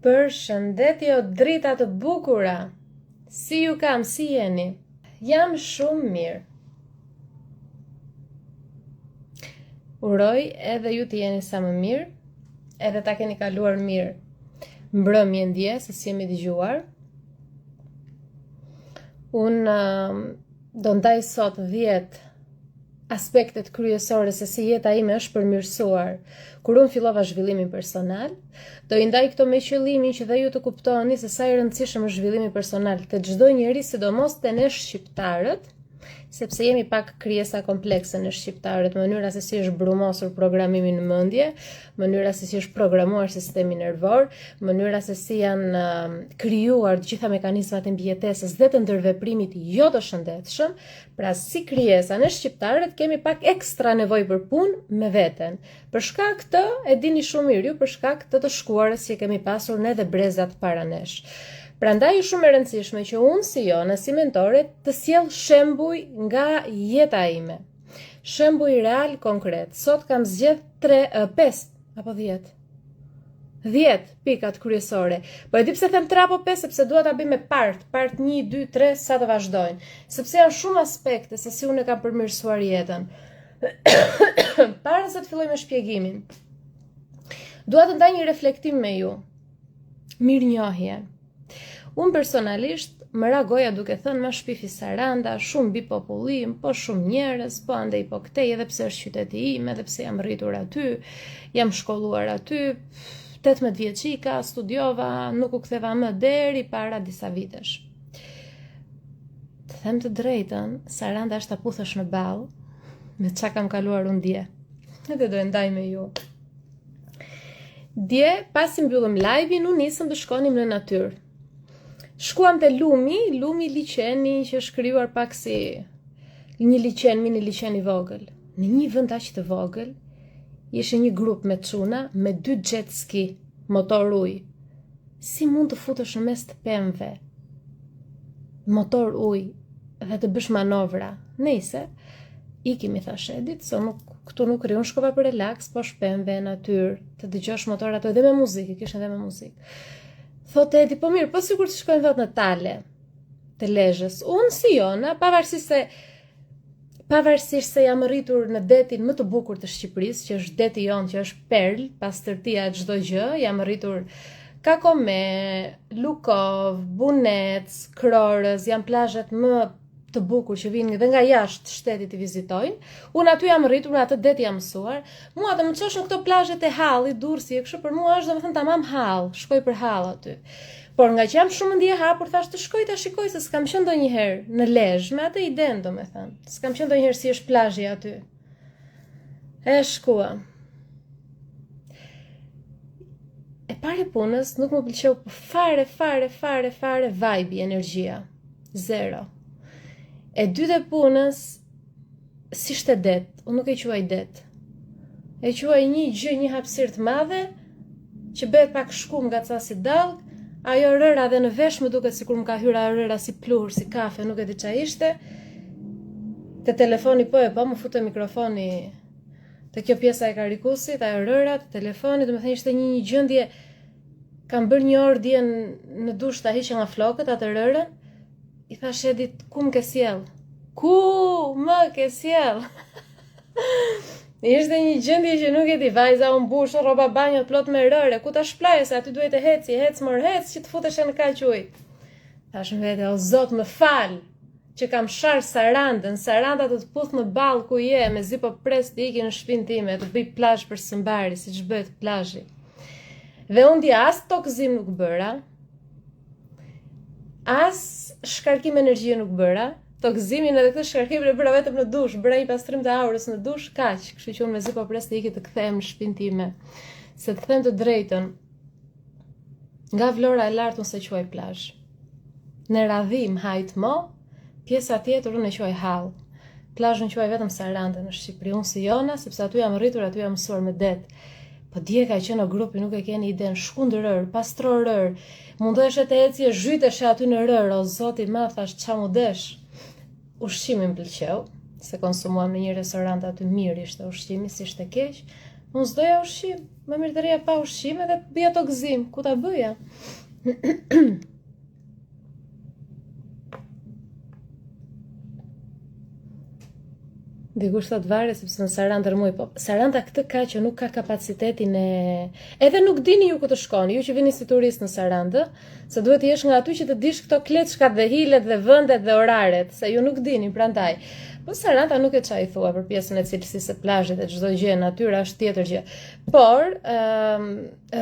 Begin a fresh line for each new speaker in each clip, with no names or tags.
Përshëndetje o drita të bukura. Si ju kam, si jeni? Jam shumë mirë. Uroj edhe ju të jeni sa më mirë, edhe ta keni kaluar mirë mbrëmje ndje, se si jemi dëgjuar. Unë do ndaj sot 10 aspektet kryesore se si jeta ime është përmirësuar kur unë fillova zhvillimin personal. Do i ndaj këto me qëllimin që dhe ju të kuptoni se sa i rëndësishëm është zhvillimi personal të çdo njeri, sidomos te ne shqiptarët, sepse jemi pak krijesa komplekse në shqiptarët, mënyra se si është brumosur programimi në mendje, mënyra se si është programuar sistemi nervor, mënyra se si janë krijuar të gjitha mekanizmat e mbijetesës dhe të ndërveprimit jo të shëndetshëm. Pra si krijesa ne shqiptarët kemi pak ekstra nevojë për punë me veten. Për shkak të, e dini shumë mirë ju, për shkak të shkuarës që kemi pasur ne dhe brezat para nesh. Prandaj është shumë e rëndësishme që unë si Jona, si mentore, të sjell shembuj nga jeta ime. Shembuj real, konkret. Sot kam zgjedh 5 apo 10. 10 pikat kryesore. Po e di pse them 3 apo 5, sepse dua ta bëj me part 1, 2, 3 sa të vazhdojnë. Sepse janë shumë aspekte se si unë kam përmirësuar jetën. Para se të filloj me shpjegimin, dua të ndaj një reflektim me ju. Mirënjohje. Unë personalisht më ragoja duke thënë ma shpifi Saranda, shumë bi popullim, po shumë njerëz, po andej po këtej, edhe pse është qyteti im, edhe pse jam rritur aty, jam shkolluar aty, 18 vjeçika, studiova, nuk u ktheva më deri para disa vitesh. Të them të drejtën, Saranda është aputhësh në ball, me çka kam kaluar unë dje. Edhe do e ndaj me ju. Dje, pasi mbyllëm live-in, unë nisëm të shkonim në natyrë. Shkuam te lumi liçeni që është krijuar pak si një liçen, mini liçen i vogël. Në një vend aq të vogël, ishte një grup me çuna me 2 jet ski, motor ujë. Si mund të futesh në mes të pemëve? Motor ujë dhe të bësh manovra. Nëse ikim i thash Edit, se këtu nuk rri, unë shkova për relaks, po shpemve, natyrë, të dëgjosh motor ato edhe me muzikë, kishin edhe me muzikë. Thotë Edi, po mirë, po sikur të shkojnë thot në Tale, të Lezhës. Unë si Jona, pavarësisht se jam rritur në detin më të bukur të Shqipërisë, që është deti jonë, që është Perl, pastërtia e çdo gjë, jam rritur Kakome, Lukov, Bunec, Krorës, janë plazhet më të bukur që vinë dhe nga jashtë shtetit të vizitojnë. Unë aty jam rritur, në atë det jam mësuar. Mua të më çosh në këto plazhet e hallit, Durrësi e kështu, për mua është domethënë tamam hall, shkoj për hall aty. Por nga që jam shumë ndje hapur, thash të shkoj ta shikoj se s'kam qenë ndonjëherë në Lezhë, me atë iden domethënë. S'kam qenë ndonjëherë si është plazhi aty. E shkuam. E pare punës nuk më pëlqeu fare vibe, energjia. Zero. E dytë e punës, si shte det, unë nuk e quaj det. E quaj një gjë, një hapësirë të madhe, që bëhet pak shkum nga ca si dallg, ajo rëra dhe në vesh më duket sikur më ka hyra rëra si plur, si kafe, nuk e di ç'a ishte. Te telefoni po, më futë mikrofoni te kjo pjesa e karikusit, ajo rëra, te telefoni, domethënë ishte një gjendje, kam bërë një orë dje në dush ta hiqe nga flokët atë rërën. I thash Edit, ku më ke sjell? Ku më ke sjell? Ishte një gjendje që nuk e di, vajza unë bush, rroba banjo plot me rëre, ku ta shplaje se aty duhet të heci, hec që të futesh në kaq ujë. Thash në vete, o Zot më fal, që kam shar Sarandën, Saranda të puth në ball ku je, me zi po pres të iki në shtëpinë time, të bëj plazh për sëmbari, siç bëhet plazhi. Dhe unë di as tokëzim nuk bëra, as shkarkim energjie nuk bëra, tokëzimin edhe këtë shkarkimin e bëra vetëm në dush, bëra një pastrim të aurës në dush, kaq, kështu që unë mezi po pres të iki të kthehem në shtëpinë time. Se të them të drejtën, nga Vlora e lartë unë se quaj plazh. Në radhim hajt mo, pjesa tjetër unë e quaj hall. Plazhun quaj vetëm Sarandë në Shqipëri, unë si Jona, sepse aty jam rritur, aty jam mësuar me det. Po dje ka qenë në grupi, nuk e keni iden, shkundë rër, pastro rër, mundoheshe të eci e zhyteshe aty në rër, o Zoti ma, thash, qa mu desh? Ushqimin pëlqeu, se konsumuam në një restorant aty mirë ishte ushqimi, si ishte keq, Unë s'doja ushqim, më mirë të reja pa ushqim edhe bëja to gëzim, ku ta bëja? Dikush thot varet sepse në Sarandë rëmuj, po Saranda këtë ka që nuk ka kapacitetin e... Edhe nuk dini ju ku të shkoni, ju që vini si turist në Sarandë, se duhet të jesh nga aty që të dish këto kleçkat dhe hilet dhe vendet dhe oraret, se ju nuk dini, prandaj. Po Saranda nuk e çaj thua për pjesën e cilësisë së plazhit e çdo gjë, natyra është tjetër gjë. Por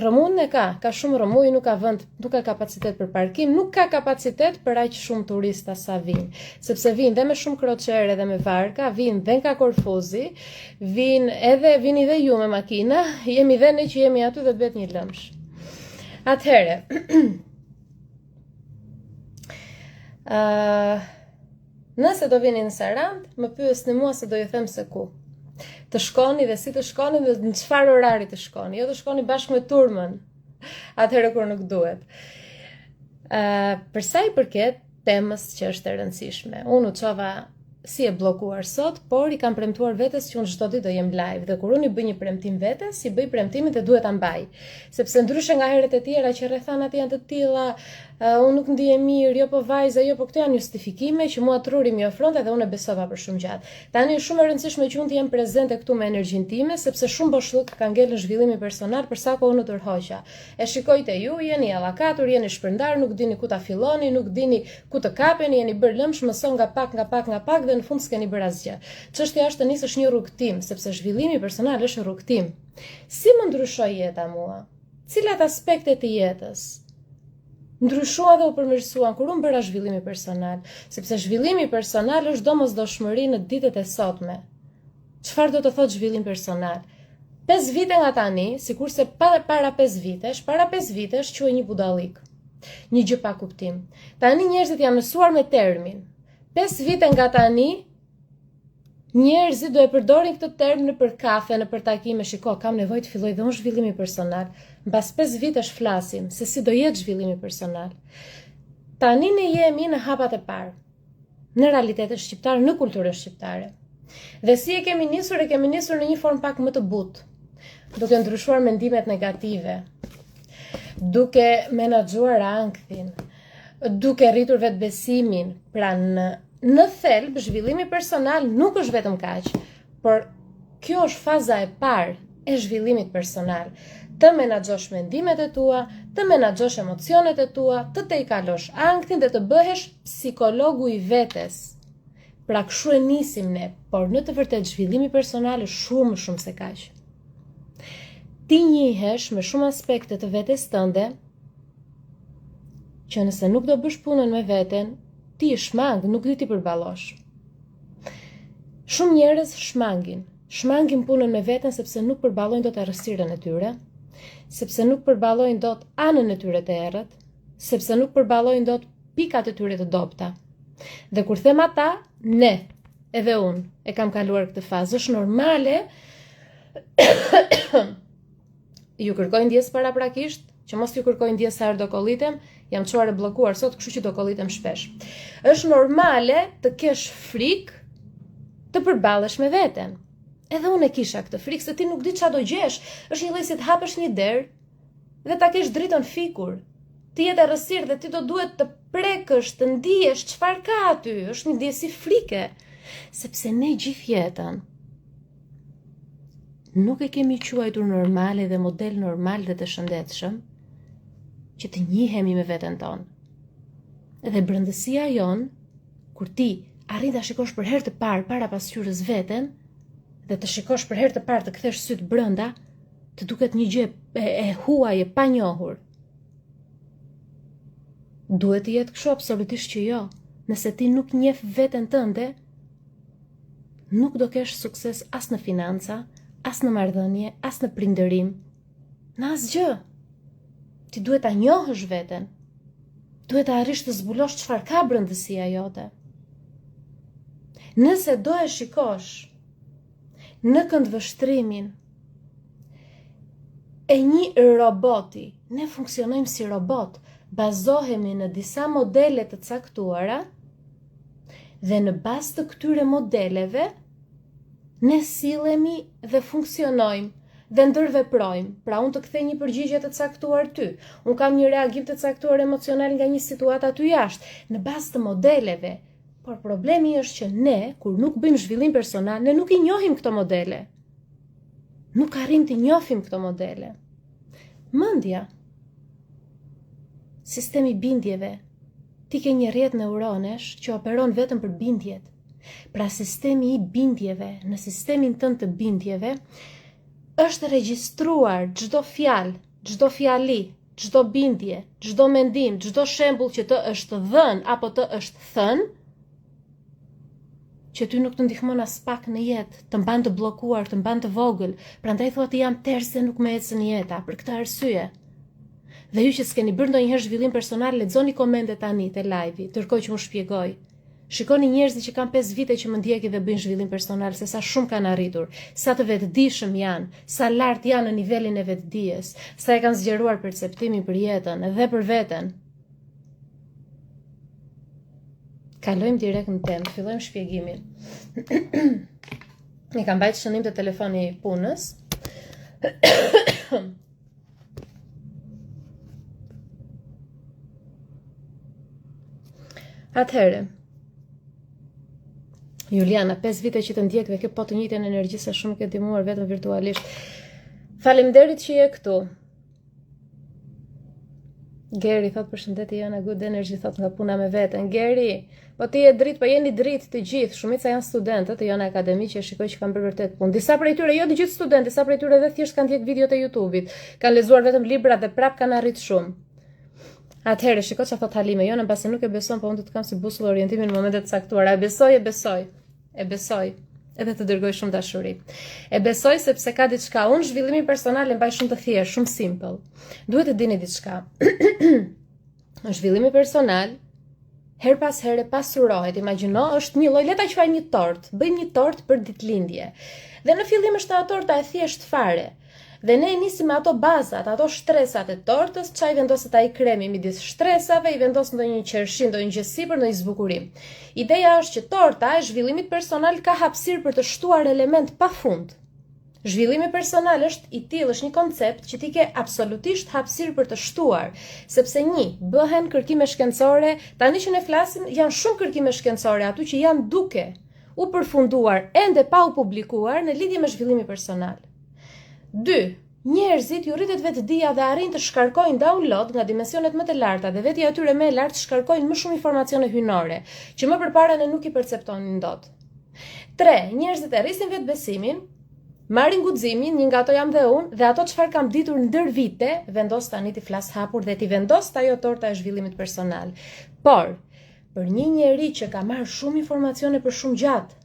rëmund e ka shumë rëmuj, nuk ka vend, nuk ka kapacitet për parkim, nuk ka kapacitet për aq shumë turista sa vinë, sepse vinë dhe me shumë kroçere dhe me varka, vinë dhe nga Korfuzi, vini dhe ju me makina, jemi dhe ne që jemi aty dhe të bëhet një lëmsh. Atëhere, nëse do vini në Sarandë, më pyesni mua se do ju them se ku. Të shkoni dhe si të shkoni dhe në çfarë orari të shkoni, jo të shkoni bashkë me turmën, atëherë kur nuk duhet. Për sa i përket temës që është e rëndësishme, unë u çova si e bllokuar sot, por i kam premtuar vetes që unë çdo ditë do jem live dhe kur unë i bëj një premtim vetes, i bëj premtimin dhe duhet ta mbaj. Sepse ndryshe nga herët e tjera që rrethanat janë të tilla, unë nuk ndihem mirë, jo po vajza, jo po këto janë justifikime që mua truri më ofronte dhe unë e besova për shumë gjatë. Tani është shumë e rëndësishme që unë të jem prezente këtu me energjinë time, sepse shumë boshllëk ka ngel në zhvillimi personal për sa kohë unë tërhoqa. E shikoj te ju, jeni allakatur, jeni shpërndar, nuk dini ku ta filloni, nuk dini ku të kapeni, jeni bërë lëmsh, mëson nga pak dhe në fund s'keni bërë asgjë. Çështja është të nisësh një rrugtim, sepse zhvillimi personal është rrugtim. Si më ndryshoi jeta mua? Cilat aspekte të jetës ndryshua dhe u përmirësuan kur unë bëra zhvillimi personal, sepse zhvillimi personal është domosdoshmëri në ditët e sotme. Çfarë do të thotë zhvillim personal? 5 vite nga tani, sikurse para 5 vitesh quhej një budallik. Një gjë pa kuptim. Tani njerëzit janë mësuar me termin. 5 vite nga tani, njerëzit do e përdorin këtë term në për kafe, në për takime, shiko, kam nevojë të filloj dhe unë zhvillimi personal. Mbas 5 vitesh flasim se si do jetë zhvillimi personal. Tani ne jemi në hapat e parë, në realitetin shqiptar, në kulturën shqiptare. Dhe si e kemi nisur në një formë pak më të butë, duke ndryshuar mendimet negative, duke menaxhuar ankthin, duke rritur vetbesimin, pra në thelb zhvillimi personal nuk është vetëm kaq, por kjo është faza e parë e zhvillimit personal. Të menaxhosh mendimet e tua, të menaxhosh emocionet e tua, të te i kalosh ankthin dhe të bëhesh psikologu i vetes. Pra kështu e nisim ne, por në të vërtetë zhvillimi personal është shumë se kaq. Ti njihesh me shumë aspekte të vetes tënde, që nëse nuk do bësh punën me veten, ti je shmang, nuk di ti përballosh. Shumë njerëz shmangin punën me veten sepse nuk përballojnë dot errësirën e tyre, sepse nuk përballojnë dot anën e tyre të errët, sepse nuk përballojnë dot pikat e tyre të dobta. Dhe kur them ata, ne, edhe unë, e kam kaluar këtë fazë, është normale ju kërkoj ndjes paraprakisht, që mos ju kërkoj ndjes sa herë do kollitem, jam çuar e bllokuar sot, kështu që do kollitem shpesh. Është normale të kesh frikë të përballesh me veten. Edhe unë e kisha këtë frikë se ti nuk di çfarë do gjesh. Është një lloj si të hapësh një derë dhe ta kesh dritën fikur. Ti jetë errësirë dhe ti do duhet të prekësh, të ndihesh çfarë ka aty. Është një ndjesi frike, sepse ne gjithë jetën nuk e kemi quajtur normale dhe model normal dhe të shëndetshëm që të njihemi me veten tonë. Dhe brëndësia jon, kur ti arrin ta shikosh për herë të parë para pasqyrës veten, dhe të shikosh për herë të parë të kthesh syt brenda, të duket një gjë e huaj, e panjohur. Duhet të jetë kështu? Absolutisht që jo. Nëse ti nuk njeh veten tënde, nuk do kesh sukses as në financa, as në marrëdhënie, as në prindërim, në asgjë. Ti duhet ta njohësh veten. Duhet të arrish të zbulosh çfarë ka brëndësia jote. Nëse do e shikosh në këndvështrimin e një roboti, ne funksionojmë si robot, bazohemi në disa modele të caktuara dhe në bazë të këtyre modeleve ne sillemi dhe funksionojmë dhe ndërveprojmë. Pra unë të kthej një përgjigje të caktuar ty. Unë kam një reagim të caktuar emocional nga një situatë aty jashtë, në bazë të modeleve. Por problemi është që ne, kur nuk bëjmë zhvillim personal, ne nuk i njohim këto modele. Nuk arrim të njohim këto modele. Mendja, sistemi bindjeve, ti ke një rrjet neuronesh që operon vetëm për bindjet. Pra sistemi i bindjeve, në sistemin tënd të bindjeve, është regjistruar çdo fjalë, çdo fjali, çdo bindje, çdo mendim, çdo shembull që të është dhënë apo të është thënë, që ty nuk të ndihmon as pak në jetë, të mban të bllokuar, të mban të vogël, prandaj thua ti jam tërë se nuk më ecën jeta, për këtë arsye. Dhe ju që s'keni bërë ndonjëherë zhvillim personal, lexoni komentet tani te live-i, ndërkohë që unë shpjegoj. Shikoni njerëzit që kanë 5 vite që më ndjekin dhe bëjnë zhvillim personal, se sa shumë kanë arritur, sa të vetëdijshëm janë, sa lart janë në nivelin e vetëdijes, sa e kanë zgjeruar perceptimin për jetën dhe për veten. Kalojmë direkt në temë, fillojmë shpjegimin. I kam bajtë shënim të telefoni punës. Atëherë, Juliana, 5 vite që të ndjek dhe ke po të njëjtën energji sa shumë ke ndihmuar vetëm virtualisht. Faleminderit që je këtu. Geri thot përshëndetje Jona, good energy thot nga puna me veten. Geri, po ti je dritë, po jeni dritë të gjithë. Shumica janë studentë të Jona Akademi që shikoj që kanë bërë vërtet punë. Disa prej tyre, jo të gjithë studentë, disa prej tyre edhe thjesht kanë ndjek videot e YouTube-it. Kanë lexuar vetëm libra dhe prap kanë arritur shumë. Atëherë, shiko çfarë thot Halime, Jona, mbase nuk e beson, po unë do të kam si busull orientimin në momentet e caktuara. E besoj, e besoj. E besoj. Edhe të dërgoj shumë dashuri. E besoj sepse ka diçka. Unë zhvillimin personal e mbaj shumë të thjeshtë, shumë simple. Duhet të dini diçka. Zhvillimi personal her pas here pasurohet. Imagjino, është një lloj, le ta quajmë një tort. Bëjmë një tort për ditëlindje. Dhe në fillim është ajo torta e thjeshtë fare. Dhe ne nisim me ato bazat, ato shtresat e tortës, çaj vendoset ai kremi midis shtresave, i vendos ndonjë qershi, ndonjë gjë sipër, ndonjë zbukurim. Ideja është që torta e zhvillimit personal ka hapësirë për të shtuar element pafund. Zhvillimi personal është i tillë, është një koncept që ti ke absolutisht hapësirë për të shtuar, sepse bëhen kërkime shkencore, tani që ne flasim, janë shumë kërkime shkencore aty që janë duke u përfunduar ende pa u publikuar në lidhje me zhvillimin personal. 2. Njerëzit ju rritet vetëdia dhe arrin të shkarkojnë download nga dimensionet më të larta dhe vetja e tyre më e lartë shkarkojnë më shumë informacione hyjnore, që më përpara ne nuk i perceptonin dot. 3. Njerëzit e rrisin vetbesimin, marrin guximin, një nga ato jam dhe unë, dhe ato çfarë kam ditur ndër vite, vendos tani ti flas hapur dhe ti vendos ajo torta e zhvillimit personal. Por, për një njeri që ka marrë shumë informacione për shumë gjatë,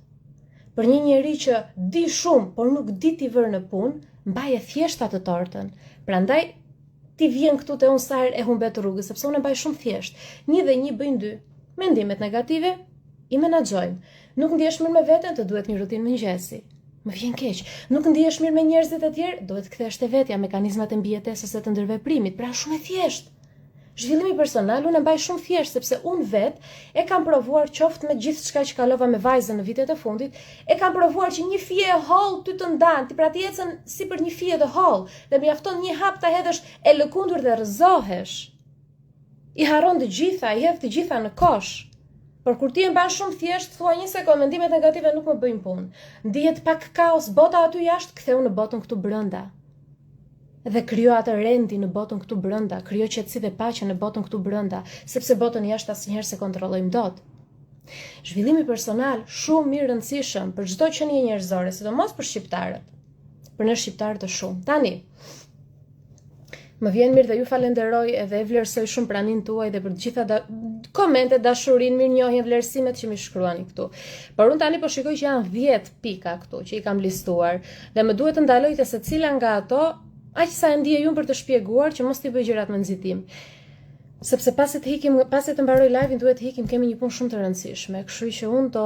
për një njeri që di shumë, por nuk di t'i vërë në punë, mbaje thjesht atë tortën. Prandaj ti vjen këtu te unë sa herë e humbet rrugës, sepse unë e mbaj shumë thjesht. 1 dhe 1 bëjnë 2. Mendimet negative i menaxhojmë. Nuk ndihesh mirë me veten, të duhet një rutinë mëngjesi. Më vjen keq. Nuk ndihesh mirë me njerëzit e tjerë, duhet kthesh te vetja, mekanizmat e mbijetesës së të ndërveprimit. Pra shumë e thjeshtë. Zhvillimi personal unë e mbaj shumë thjesht sepse unë vet e kam provuar qoftë me gjithçka që kalova me vajzën në vitet e fundit, e kam provuar që një fije e holl ty të ndan, ti pra ti ecën si për një fije të holl, dhe mjafton një hap ta hedhësh e lëkundur dhe rrëzohesh. I harron të gjitha, i hedh të gjitha në kosh. Por kur ti e mban shumë thjesht, thua një sekond, mendimet negative nuk më bëjnë punë. Ndihet pak kaos, bota aty jashtë, ktheu në botën këtu brenda. Dhe krijo atë rendi në botën këtu brenda, krijo qetësi dhe paqe në botën këtu brenda, sepse botën jashtë asnjëherë se kontrollojmë dot. Zhvillimi personal shumë i rëndësishëm për çdo qenie njerëzore, sidomos për shqiptarët. Për ne shqiptarët të shumë. Tani, më vjen mirë dhe ju falenderoj edhe e vlerësoj shumë praninë tuaj dhe për të gjitha komentet, dashurinë, mirënjohjen, vlerësimet që më shkruani këtu. Por unë tani po shikoj që janë 10 pika këtu që i kam listuar dhe më duhet të ndaloj te secila nga ato aq sa e ndije unë për të shpjeguar që mos t'i bëj gjërat me nxitim. Sepse pasi të mbaroj live-in duhet të hikim, kemi një punë shumë të rëndësishme. Kështu që unë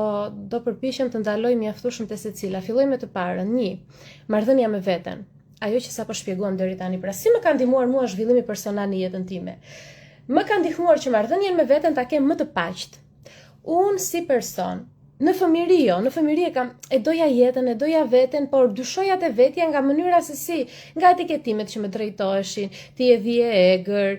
do përpiqem të ndaloj mjaftueshëm te secila. Filloj me të parën. 1. Marrëdhënia me veten. Ajo që sapo shpjeguam deri tani. Pra si më ka ndihmuar mua zhvillimi personal në jetën time? Më ka ndihmuar që marrëdhënien me veten ta kem më të paqt. Unë si person Në fëmijëri jo, në fëmijëri e doja jetën, e doja veten, por dyshoja te vetja nga mënyra se si, nga etiketimet që më drejtoheshin, ti je dhije egër,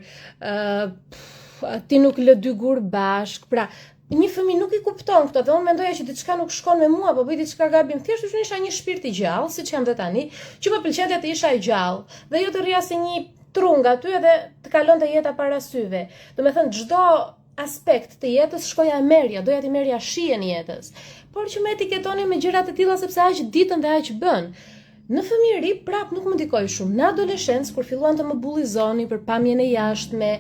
ti nuk lë dy gur bashk, pra një fëmijë nuk i kupton këto dhe unë mendoja që diçka nuk shkon me mua, po bëj diçka gabim. Thjesht unë isha një shpirt i gjallë, siç jam dhe tani, që më pëlqente të isha i gjallë dhe jo të rria si një trung aty edhe të kalonte jeta para syve. Domethënë çdo aspekt të jetës shkoja e merja, doja të merja shijen e jetës. Por që më etiketonin me gjëra të tilla sepse aq ditën dhe aq bën. Në fëmijëri prap nuk më ndikoi shumë. Në adoleshencë kur filluan të më bullizonin për pamjen e jashtme,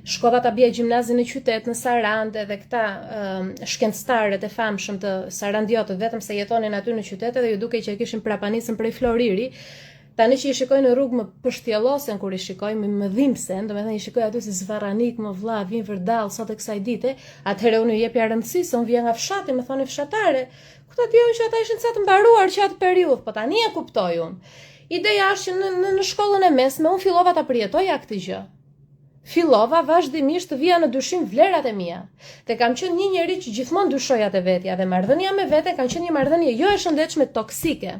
shkova ta bie gjimnazin në qytet në Sarandë dhe këta shkencëtarët e famshëm të sarandiotët vetëm se jetonin aty në qytet dhe ju dukej që e kishin prapanisën prej Floriri. Tani që i shikoj në rrugë më pështjellosen kur i shikoj, më dhimbsen, domethënë i shikoj aty si zvarranik, më vlla, vin vërdall sot e kësaj dite, atëherë unë i jepja rëndësi se unë vija nga fshati, më thonë fshatare. Ku ta diun që ata ishin ca të mbaruar që atë periudhë, po tani e kuptoj unë. Ideja është që në shkollën e mesme unë fillova ta përjetoja këtë gjë. Fillova vazhdimisht të vija në dyshim vlerat e mia. Dhe kam qenë një njeri që gjithmonë dyshoja te vetja dhe marrëdhënia me veten kanë qenë një marrëdhënie jo e shëndetshme, toksike.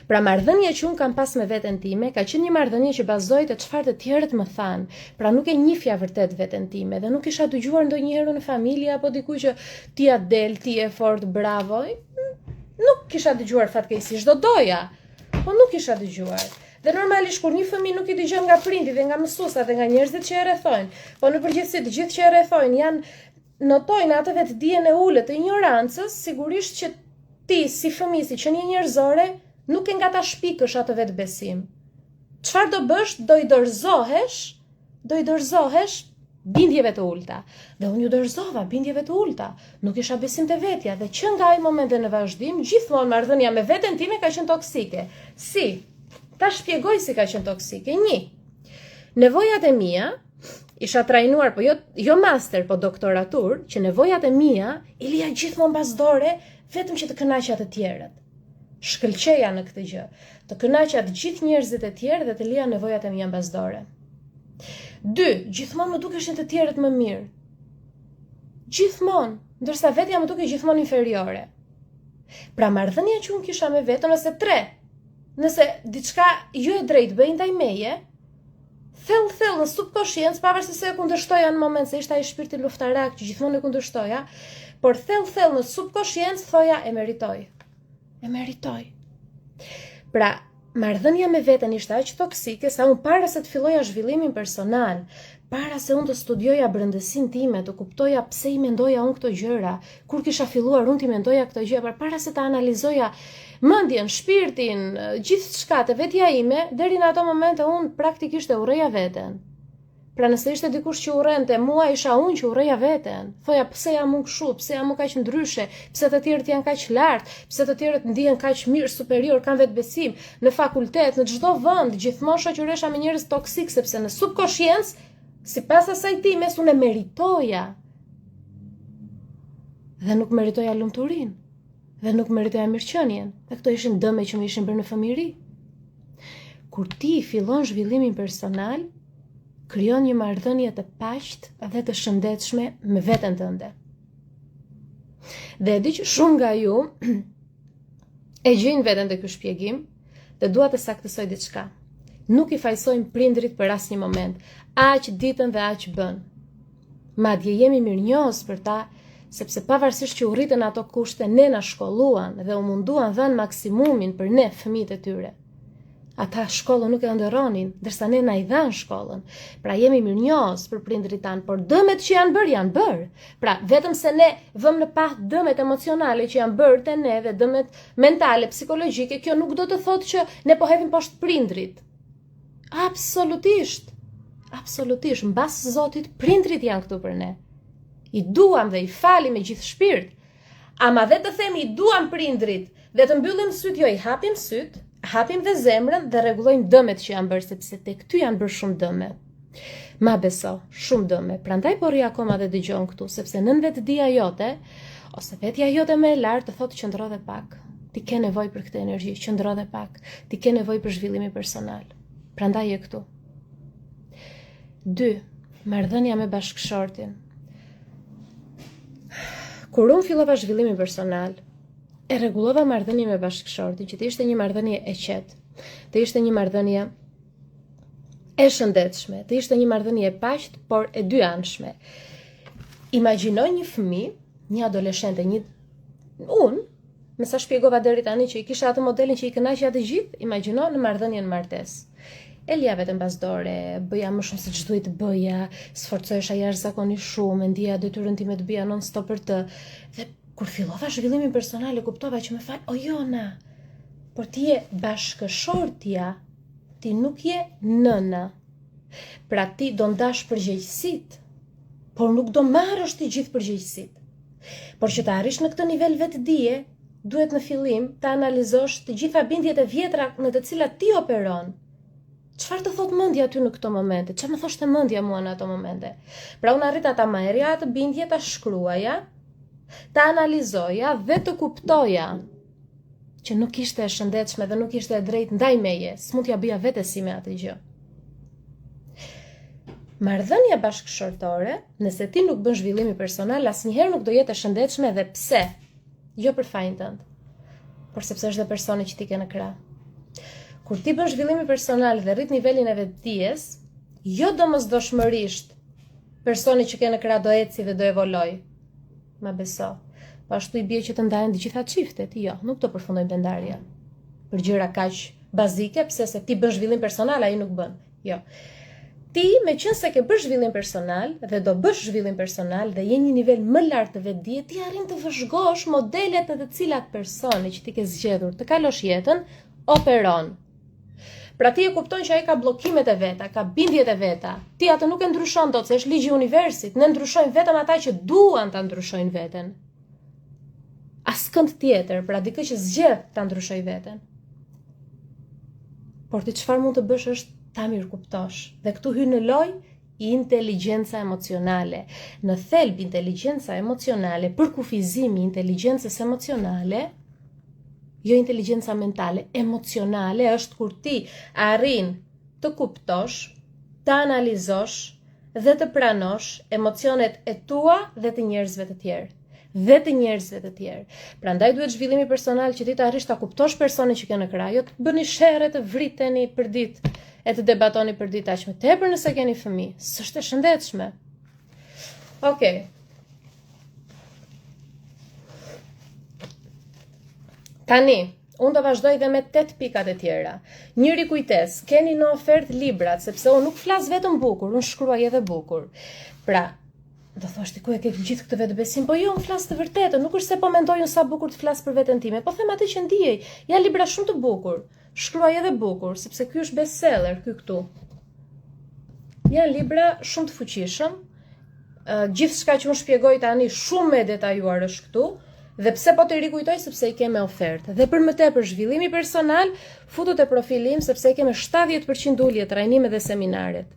Pra marrëdhënia që unë kam pas me veten time ka qenë një marrëdhënie që bazohej te çfarë të tjerët më thanë. Pra nuk e njihja vërtet veten time dhe nuk isha dëgjuar ndonjëherë në familje apo diku që ti a del, ti e fort, bravo. Nuk kisha dëgjuar fatkeqësisht, do doja, po nuk kisha dëgjuar. Dhe normalisht kur një fëmijë nuk i dëgjon nga prindi dhe nga mësuesat dhe nga njerëzit që e rrethojnë, po në përgjithësi të gjithë që e rrethojnë janë notojnë atë vetdijen e ulët të ignorancës, sigurisht që ti si fëmijë, si qenie njerëzore, nuk e nga ta shpikësh atë vetbesim. Çfarë do bësh? Do i dorëzohesh bindjeve të ulta. Dhe unë ju dorëzova bindjeve të ulta. Nuk isha besim te vetja dhe që nga ai moment në vazhdim, gjithmonë marrëdhënia me veten time ka qenë toksike. Si? Ta shpjegoj si ka qenë toksike. 1. Nevojat e mia isha trajnuar, po jo master, po doktoratur, që nevojat e mia i lija gjithmonë basdore vetëm që të kënaqja të tjerët. Shkëlqeja në këtë gjë, të kënaqja të gjithë njerëzit e tjerë dhe të lija nevojat e mia basdore. 2. Gjithmonë më dukeshin të tjerët më mirë. Gjithmonë, ndërsa vetja më duke gjithmonë inferiore. Pra marrëdhënia që unë kisha me veten, ose 3. Nëse diçka jo e drejtë bëj ndaj meje, thellë në subconsciencë, pavarësisht se e kundërshtoja në moment se ishte ai shpirti luftarak që gjithmonë e kundërshtoja, por thellë në subconsciencë thoja e meritoj. Pra, marrëdhënia me veten ishte aq toksike sa unë para se të filloja zhvillimin personal, para se unë të studioja brëndësinë time, të kuptoja pse i mendoja unë këto gjëra, kur kisha filluar unë të mendoja këto gjëra, para se të analizoja mendjen, shpirtin, gjithçka të vetja ime, deri në ato momente unë praktikisht e urreja veten. Pra nëse ishte dikush që urrente mua, isha unë që urreja veten. Thoja pse jam unë kështu, pse jam unë kaq ndryshe, pse të tjerët janë kaq lart, pse të tjerët ndihen kaq mirë, superior, kanë vetbesim, në fakultet, në çdo vend, gjithmonë shoqëresha me njerëz toksik sepse në subconsciencë, sipas asaj times, unë e meritoja. Dhe nuk meritoja lumturinë. Dhe nuk meritoja mirëqenien. Dhe këto ishin dëme që më ishin bërë në fëmijëri. Kur ti fillon zhvillimin personal, krijon një marrëdhënie të paqtë dhe të shëndetshme me veten tënde. Dhe e di që shumë nga ju e gjejnë veten te ky shpjegim, dhe dua të saktësoj diçka. Nuk i fajsojmë prindrit për asnjë moment, aq ditën dhe aq bën. Madje jemi mirënjohës për ta, sepse pavarësisht që u rritën ato kushte, ne na shkolluan dhe u munduan dhënë maksimumin për ne fëmijët e tyre. Ata shkollën nuk e ndërronin, ndërsa ne na i dhanë shkollën. Pra jemi mirënjohës për prindrit tanë, por dëmet që janë bërë. Pra vetëm se ne vëmë në pah dëmet emocionale që janë bërë te ne dhe dëmet mentale, psikologjike, kjo nuk do të thotë që ne po hedhim poshtë prindrit. Absolutisht, mbas Zotit, prindrit janë këtu për ne. I duam dhe i falim me gjithë shpirt. Ama dhe të themi i duam prindrit dhe të mbyllim syt, jo i hapim syt, hapim dhe zemrën dhe rregullojmë dëmet që janë bërë, sepse tek ty janë bërë shumë dëme. Ma beso, shumë dëme. Prandaj po rri akoma dhe dëgjon këtu, sepse nën vetdia jote ose vetja jote më e lartë të thotë qëndro dhe pak. Ti ke nevojë për këtë energji, qëndro dhe pak. Ti ke nevojë për zhvillimin personal. Prandaj je këtu. 2. Marrëdhënia me bashkëshortin. Kur unë fillova zhvillimin personal, e rregullova marrëdhënien me bashkëshortin, që të ishte një marrëdhënie e qetë, të ishte një marrëdhënie e shëndetshme, të ishte një marrëdhënie e paqët, por e dyanshme. Imagjinoj një fëmijë, një adoleshente, unë, me sa shpjegova deri tani që i kisha atë modelin që i kënaqja të gjithë, imagjino në marrëdhënien martesë. E lija vetëm pasdore, bëja më shumë se ç'duhet të bëja, sforcohesha jashtëzakonisht shumë, ndjeja detyrën time të bëja non-stop për të. Dhe kur fillova zhvillimin personal, e kuptova që më fal, o Jona, por ti je bashkëshortja, ti nuk je nëna. Pra ti do ndash përgjegjësitë, por nuk do marrësh të gjithë përgjegjësitë. Por që të arrish në këtë nivel vetëdije, duhet në fillim të analizosh të gjitha bindjet e vjetra në të cilat ti operon. Çfarë të thot mendja aty në këto momente? Çfarë më thoshte mendja mua në ato momente? Pra unë arrita ta marrja atë bindje, ta shkruaja, ta analizoja dhe të kuptoja që nuk ishte e shëndetshme dhe nuk ishte e drejtë ndaj meje, s'mund t'ja bëja vetësi me atë gjë. Marrëdhënia bashkëshortore, nëse ti nuk bën zhvillimi personal, asnjëherë nuk do jetë e shëndetshme. Dhe pse? Jo për fajin tënd, por sepse është dhe personi që ti ke në krah. Kur ti bën zhvillimi personal dhe rrit nivelin e vetdijes, jo domosdoshmërisht personi që ke në krah do eci dhe do evoloj. Ma beso. Po ashtu i bie që të ndahen të gjitha çiftet. Jo, nuk do përfundojmë të ndarja. Për gjëra kaq bazike, pse se ti bën zhvillim personal, ai nuk bën. Jo. Ti, meqense ke bërë zhvillim personal dhe do bësh zhvillim personal dhe je një nivel më lart të vetdije, ti arrin të vëzhgosh modelet në të cilat personi që ti ke zgjedhur të kalosh jetën operon. Pra ti e kupton që ai ka bllokimet e veta, ka bindjet e veta. Ti atë nuk e ndryshon dot, se është ligji i universit. Ne ndryshojmë vetëm ata që duan ta ndryshojnë veten. Askënd tjetër, pra dikë që zgjedh ta ndryshojë veten. Por ti çfarë mund të bësh është ta mirëkuptosh. Dhe këtu hyn në lojë inteligjenca emocionale. Në thelb inteligjenca emocionale, përkufizimi i inteligjencës emocionale, jo inteligjenca mentale, emocionale është kur ti arrin të kuptosh, të analizosh dhe të pranosh emocionet e tua dhe të njerëzve të tjerë. Prandaj duhet zhvillimi personal që ti të arrish ta kuptosh personin që ke në krah, jo të bëni sherrë, të vriteni për ditë e të debatoni për ditë aq më tepër nëse keni fëmijë. S'është e shëndetshme. Okej. Tani, unë do vazhdoj dhe me 8 pikat e tjera. Njëri kujtes, keni në ofertë librat, sepse unë nuk flas vetëm bukur, unë shkruaj edhe bukur. Pra, do thosh ti ku e ke gjithë këtë vetbesim, po jo, unë flas të vërtetën, nuk është se po mendoj unë sa bukur të flas për veten time, po them atë që ndjej. Janë libra shumë të bukur. Shkruaj edhe bukur, sepse ky është bestseller, ky këtu. Janë libra shumë të fuqishëm. Gjithçka që unë shpjegoj tani shumë më detajuar është këtu. Dhe pse po të rikujtoj, sepse i kemë ofertë. Dhe për më tepër zhvillimi personal, futu te profili im sepse i kemë 70% ulje trajnime dhe seminaret.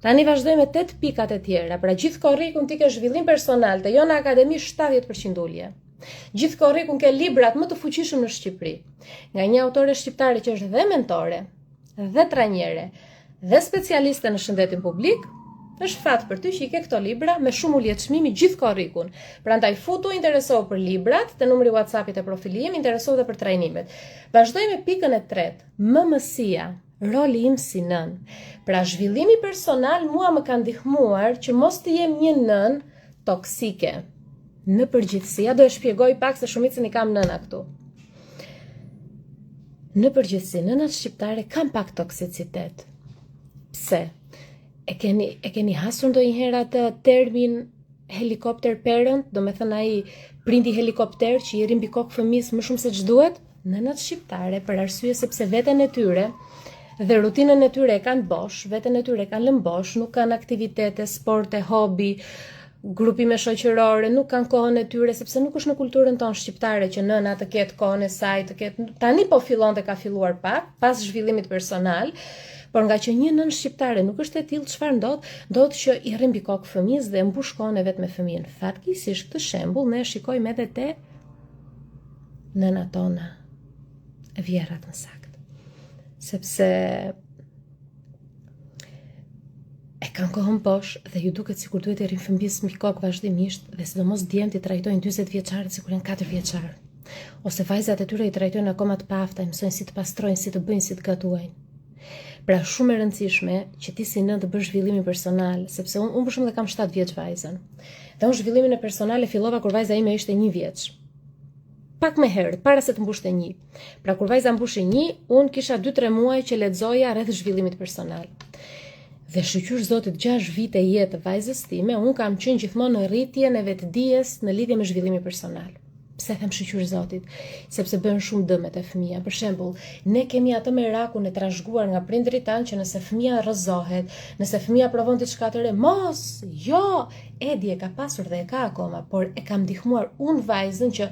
Tani vazhdoj me 8 pikat e tjera. Pra gjithë korrikun ti ke zhvillim personal, te Jona Akademi 70% ulje. Gjithë korrikun ke librat më të fuqishëm në Shqipëri. Nga një autore shqiptare që është dhe mentore, dhe trajnere, dhe specialiste në shëndetin publik, është fat për ty që i ke këto libra me shumë ulje çmimi gjithë korrikun. Prandaj futu, interesohu për librat, te numri WhatsAppit e profilit im, interesohu dhe për trajnimet. Vazhdoj me pikën e tretë, mëmësia, roli im si nën. Pra zhvillimi personal mua më ka ndihmuar që mos të jem një nën toksike. Në përgjithësi, do e shpjegoj pak se shumicën i kam nëna këtu. Në përgjithësi, nënat shqiptare kanë pak toksicitet. Pse? E keni hasur ndonjëherë atë termin helikopter parent, do me thënë ai prindi helikopter që i rri mbi kokë fëmijës më shumë se ç'duhet? Nënat shqiptare, për arsye sepse veten e tyre dhe rutinën e tyre e kanë bosh, veten e tyre e kanë lëmbosh, nuk kanë aktivitete, sporte, hobi, grupime shoqërore, nuk kanë kohën e tyre, sepse nuk është në kulturën tonë shqiptare që nëna të ketë kohën e saj, të ketë. Tani po fillon dhe ka filluar pak, pas zhvillimit personal, por nga që një nën shqiptare nuk është e tillë, çfarë ndodh që i rri mbi kokë fëmijës dhe mbush kohën e vet me fëmijën. Fatkeqësisht këtë shembull ne e shikojmë edhe te nënat tona, vjerrat më saktë. Sepse e kanë kohën poshtë dhe ju duket sikur duhet të rrin fëmijës mbi kokë vazhdimisht dhe sidomos djemtë i trajtojnë 40 vjeçarët sikur janë 4 vjeçar. Ose vajzat e tyre i trajtojnë akoma të pafta, i mësojnë si të pastrojnë, si të bëjnë, si të gatuajnë. Pra shumë e rëndësishme që ti si nën të bësh zhvillimin personal, sepse unë për shembull kam 7 vjeç vajzën. Dhe unë zhvillimin e personal e fillova kur vajza ime ishte 1 vjeç. Pak më herët, para se të mbushte 1. Pra kur vajza mbushi 1, unë kisha 2-3 muaj që lexoja rreth zhvillimit personal. Dhe shëqyr Zotit 6 vite jetë vajzës time, unë kam qenë gjithmonë në rritjen e vetdijes në lidhje me zhvillimin personal. Pse them shëqyr Zotit? Sepse bën shumë dëmet e fëmija. Për shembull, ne kemi atë merakun e trashëguar nga prindrit tanë që nëse fëmia rrëzohet, nëse fëmia provon diçka të re, mos, jo, Edi e ka pasur dhe e ka akoma, por e kam ndihmuar unë vajzën që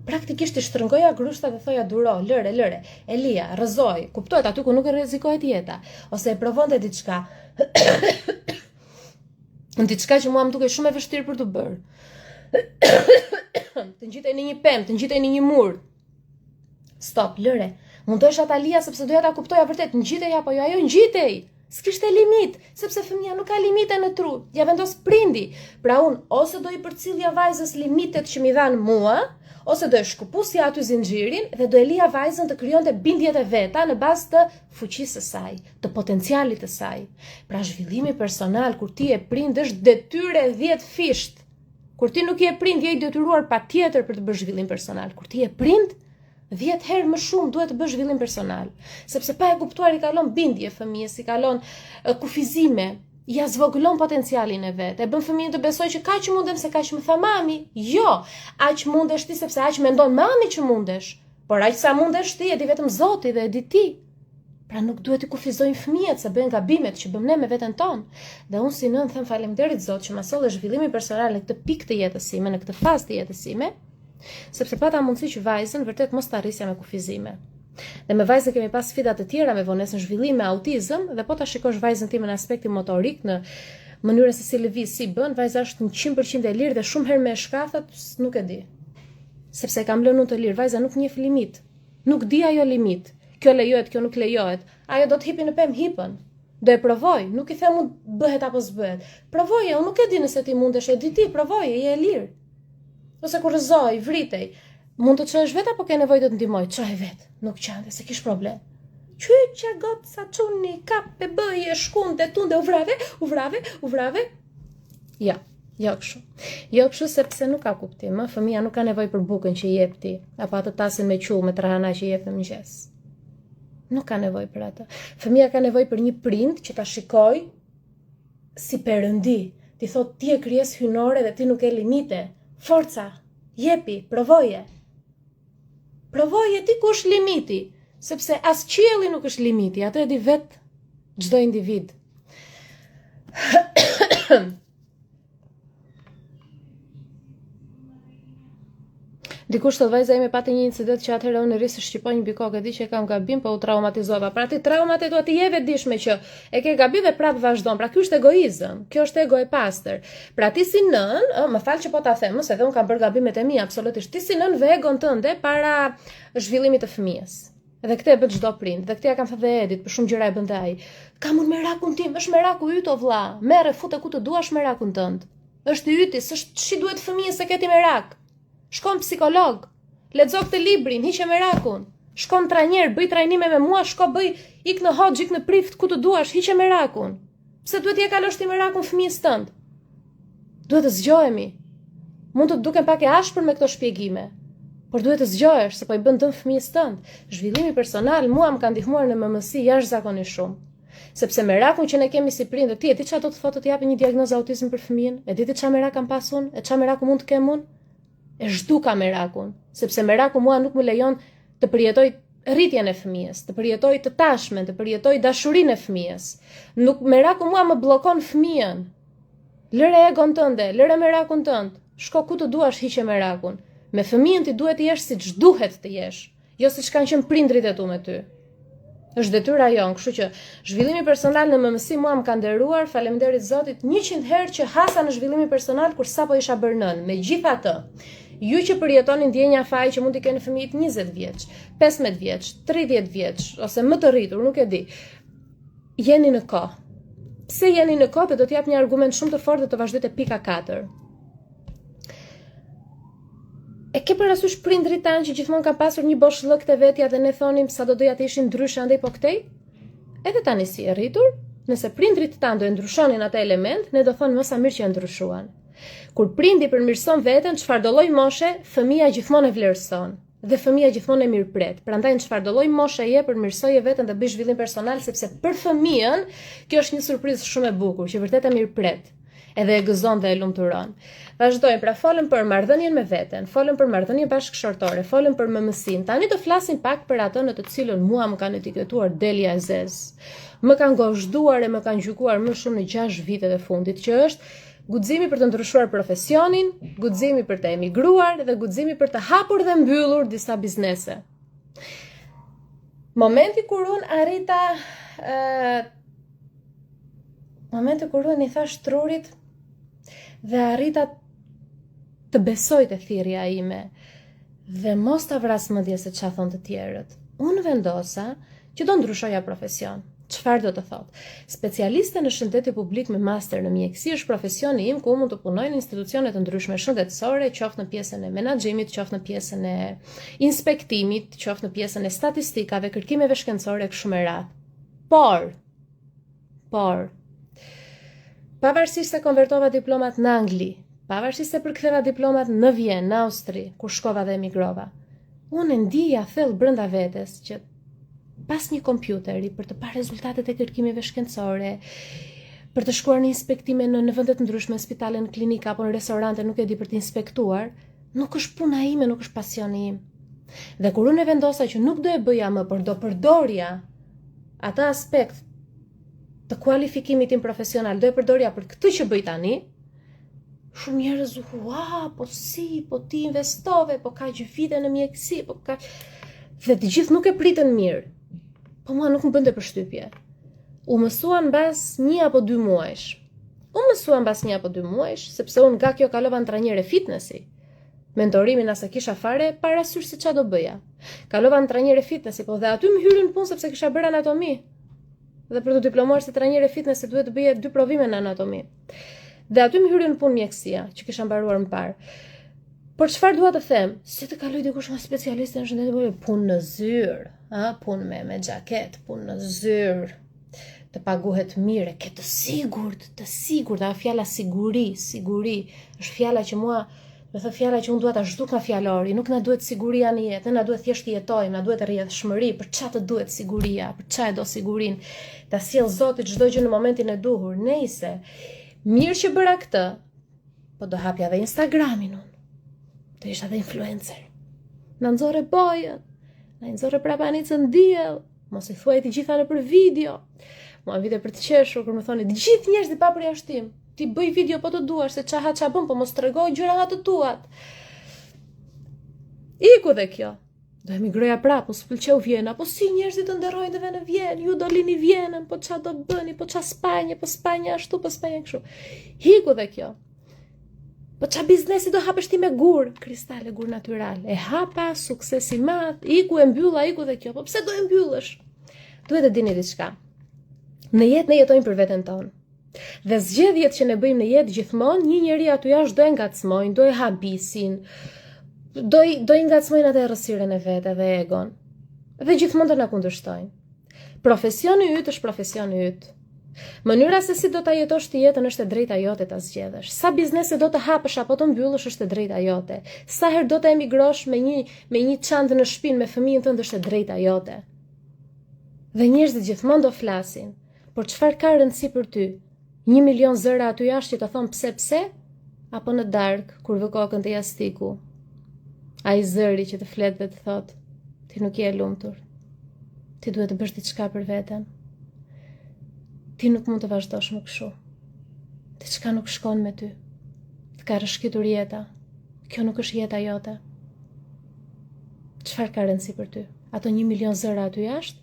praktikisht i shtrëngoja grushta dhe thoja duro, lëre, Elia, rrëzoj, kuptohet aty ku nuk e rrezikohet jeta, ose e provonte diçka. Diçka që mua më duket shumë e vështirë për të bërë. Të ngjitej në një pemë, të ngjitej në një mur. Stop, lëre. Mundohesha ta lija sepse doja ta kuptoja vërtet, ngjitej apo jo, ajo ngjitej. S'kishte limit, sepse fëmia nuk ka limite në tru. Ja vendos prindi. Pra unë ose do i përcillja vajzës limitet që mi dhan mua, ose do e shkëpusja aty zinxhirin dhe do e lija vajzën të krijonte bindjet e veta në bazë të fuqisë së saj, të potencialit të saj. Pra zhvillimi personal kur ti e prind është detyrë 10 fisht. Kur ti nuk je prind, je i detyruar patjetër për të bërë zhvillim personal. Kur ti je prind, 10 herë më shumë duhet të bësh zhvillim personal, sepse pa e kuptuar i kalon bindje fëmijës, i kalon kufizime, ja zvogëlon potencialin e vet. E bën fëmijën të besojë që kaq mundem se kaq më tha mami. Jo, aq mundesh ti sepse aq mendon mami që mundesh, por aq sa mundesh ti e di vetëm Zoti dhe e di ti. Pra nuk duhet i kufizojnë fëmijët se bëjnë gabimet që bëjmë ne me veten tonë. Dhe unë si nën them faleminderit Zot që më solli zhvillimin personal në këtë pikë të jetës sime, në këtë fazë të jetës sime, sepse pata mundësi që vajzën vërtet mos ta arrisja me kufizime. Dhe me vajzën kemi pas sfida të tjera me vonesën zhvillim, me autizëm, dhe po ta shikosh vajzën time në aspektin motorik, në mënyrën se si lëviz, si bën, vajza është 100% e lirë dhe shumë herë me shkathët, nuk e di. Sepse e kam lënë unë të lirë, vajza nuk njeh limit. Nuk di ajo limit. Kjo lejohet, kjo nuk lejohet. Ajo do të hipi në pemë, hipën. Do e provoj, nuk i them unë bëhet apo s'bëhet. Provoje, unë nuk e di nëse ti mundesh, e di ti, provoje, je e lirë. Ose kur rrëzoj, vritej, mund të çohesh vet apo ke nevojë të të ndihmoj? Çohe vet, nuk qante se kish problem. Qyçja goca çuni, kape bëje, shkunte, tunde, u vrave. Ja. Jo kështu sepse nuk ka kuptim, fëmia nuk ka nevojë për bukën që i jep ti, apo atë tasën me qull me trahana që i jep në mëngjes. Nuk ka nevojë për atë. Fëmia ka nevojë për një prind që ta shikoj si perëndi. Ti thot ti je krijesë hyjnore dhe ti nuk ke limite. Forca, jepi, provoje. Provoje ti ku është limiti, sepse as qielli nuk është limiti, atë e di vet çdo individ. Dikush të vajza ime pati një incident që atëherë unë rrisë shqipoj një bikok, e di që e kam gabim, po u traumatizova. Pra ti traumat e tua ti je vetëdijshme që e ke gabim dhe prapë vazhdon. Pra ky është egoizëm, kjo është ego e pastër. Pra ti si nën, më fal që po ta them, se edhe unë kam bërë gabimet e mia absolutisht. Ti si nën ve egon tënde para zhvillimit të fëmijës. Dhe këtë e bën çdo prind, dhe këtë ja kam thënë dhe Edit, për shumë gjëra e bën ai. Kam unë merakun tim, është meraku yt o vlla. Merre fute ku të duash merakun tënd. Është i yti, s'është ç'i duhet fëmijës se keti merak. Shkon psikolog, lexo këtë librin, hiqe merakun. Shkon trajner, bëj trajnime me mua, shko bëj ik në hoxh, ik në prift, ku të duash, hiqe merakun. Pse duhet t'ia kalosh ti merakun fëmijës tënd? Duhet të zgjohemi. Mund të duken pak e ashpër me këto shpjegime, por duhet të zgjohesh se po i bën dëm fëmijës tënd. Zhvillimi personal mua më ka ndihmuar në MMS jashtëzakonisht shumë. Sepse merakun që ne kemi si prindër, ti e di çfarë do të thotë të japë një diagnozë autizëm për fëmijën? E di ti çfarë merak kam pas unë? E çfarë meraku mund të kem unë? E zhduka merakun, sepse meraku mua nuk më lejon të përjetoj rritjen e fëmijës, të përjetoj të tashmen, të përjetoj dashurinë e fëmijës. Nuk meraku mua më bllokon fëmijën. Lëre egon tënde, lëre merakun tënd. Shko ku të duash, hiqe merakun. Me fëmijën ti duhet të jesh siç duhet të jesh, jo siç kanë qenë prindrit e tu me ty. Është detyra jonë, kështu që zhvillimi personal në MMS mua më ka nderuar, faleminderit Zotit 100 herë që hasa në zhvillimin personal kur sapo isha bërë nën. Megjithatë, ju që përjetoni ndjenja faj që mund t'i keni fëmijët 20 vjeç, 15 vjeç, 30 vjeç, ose më të rritur, nuk e di, jeni në kohë. pse jeni në kohë dhe do t'jap një argument shumë të fortë dhe të vazhdoj te pika 4. E ke parasysh prindrit tanë që gjithmonë kanë pasur një boshllëk te vetja dhe ne thonim sa do doja të ishin ndryshe andaj po këtej? Edhe tani si e rritur, nëse prindrit tanë do e ndryshonin atë element, ne do thonë më sa mirë që e ndryshuan. Kur prindi përmirëson veten, çfarë do lloj moshe, fëmia gjithmonë e vlerëson. Dhe fëmia gjithmonë e mirëpret. Prandaj në çfarë do lloj moshe je, përmirësoje veten dhe bëj zhvillim personal sepse për fëmijën kjo është një surprizë shumë e bukur, që vërtet e mirëpret. Edhe e gëzon dhe e lumturon. Vazhdojmë, pra folëm për marrëdhënien me veten, folëm për marrëdhënien bashkëshortore, folëm për mëmësinë. Tani do flasim pak për atë në të cilën mua më kanë etiketuar Delia e Zezë. Më kanë gozhduar e më kanë gjykuar më shumë në 6 vitet e fundit, që është guximi për të ndryshuar profesionin, guximi për të emigruar dhe guximi për të hapur dhe mbyllur disa biznese. Momenti kur unë i thash trurit dhe arrita të besoj te thirrja ime dhe mos ta vras mendje se çfarë thon të tjerët. Unë vendosa që do ndryshoja profesion. Çfarë do të thotë? Specialiste në shëndetje publik me master në mjekësi është profesioni im ku mund të punoj në institucione të ndryshme shëndetësore, qoftë në pjesën e menaxhimit, qoftë në pjesën e inspektimit, qoftë në pjesën e statistikave, kërkimeve shkencore e kështu me radhë. Por, pavarësisht se konvertova diplomat në Angli, pavarësisht se përktheva diplomat në Vjenë, në Austri, ku shkova dhe emigrova, unë ndjeja thellë brenda vetes që pas një kompjuteri për të parë rezultatet e kërkimeve shkencore, për të shkuar në inspektime në vende të ndryshme, në spitale, në klinika apo në restorante, nuk e di për të inspektuar, nuk është puna ime, nuk është pasioni im. Dhe kur unë e vendosa që nuk do e bëja më, por do përdorja atë aspekt të kualifikimit tim profesional, do e përdorja për këtë që bëj tani, shumë njerëz po ti investove, po ka gjë vite në mjekësi, po ka dhe të gjithë nuk e pritën mirë. Po mua nuk më bënte përshtypje. U mësuan mbas 1 apo 2 muajsh. Sepse unë nga kjo kalova në trajnere fitnessi. Mentorimin as e kisha fare parasysh se çfarë do bëja. Kalova në trajnere fitnessi, po dhe aty më hyrën punë sepse kisha bërë anatomi. Dhe për të diplomuar si trajnere fitnessi duhet të bëje 2 provime në anatomi. Dhe aty më hyrën punë mjekësia, që kisha mbaruar më parë. Por çfarë dua të them? Si të kaloj dikush nga specialiste në shëndetje publike, punë në zyrë, punë me xhaket, punë në zyrë, të paguhet mirë, ke të sigurt, fjala siguri, është fjala që mua, do të fjala që unë dua ta zhduk nga fjalori, nuk na duhet siguria në jetë, na duhet thjesht të jetojmë, na duhet rrjedhshmëri, për çfarë të duhet siguria, për çfarë do sigurinë, ta sjell Zoti çdo gjë në momentin e duhur. Nëse mirë që bëra këtë, po do hapja dhe Instagramin unë. Të isha dhe influencer. Në nxorë bojën, në nxorë prapanicën diell, mos i thuaj të gjitha në për video. Mua vite për të qeshur, kur më thoni, të gjithë njerëzit pa përjashtim, ti bëj video po të duash, se qa bën, po mos tregoj gjëra nga të tuat. Iku dhe kjo. Do emigroja prapë, mos pëlqeu Vjena, po si njerëzit të nderojnë dhe në Vjenë, ju do lini Vjenën, po qa do bëni, po qa Spanjë, po Spanja ashtu, po Spanja kështu. Iku dhe kjo. Po qa biznesi do hapësh ti me gur, kristale, gur natyral. E hapa, suksesi madh, iku e mbylla, iku dhe kjo. Po pse do e mbyllësh? Duhet të dini diçka. Në jetë ne jetojmë për veten tonë. Dhe zgjedhjet që ne bëjmë në jetë gjithmonë, një njeri aty jashtë do e ngacmojnë, do e habisin, do i ngacmojnë atë errësirën e vet dhe egon. Dhe gjithmonë do na kundërshtojnë. Profesioni yt është profesioni yt. Mënyra se si do ta jetosh ti jetën është e drejta jote ta zgjedhësh. Sa biznese do të hapësh apo të mbyllësh është e drejta jote. Sa herë do të emigrosh me një çantë në shtëpinë me fëmijën tënd është e drejta jote. Dhe njerëzit gjithmonë do flasin, por çfarë ka rëndësi për ty? 1 milion zëra aty jashtë që të thon pse, apo në darkë kur vë kokën te jastiku. Ai zëri që të flet dhe të thot, ti nuk je e lumtur. Ti duhet të bësh diçka për veten. Ti nuk mund të vazhdosh më kështu. Diçka nuk shkon me ty. Të ka rëshqitur jeta. Kjo nuk është jeta jote. Çfarë ka rëndësi për ty? Ato 1 milion zëra aty jashtë?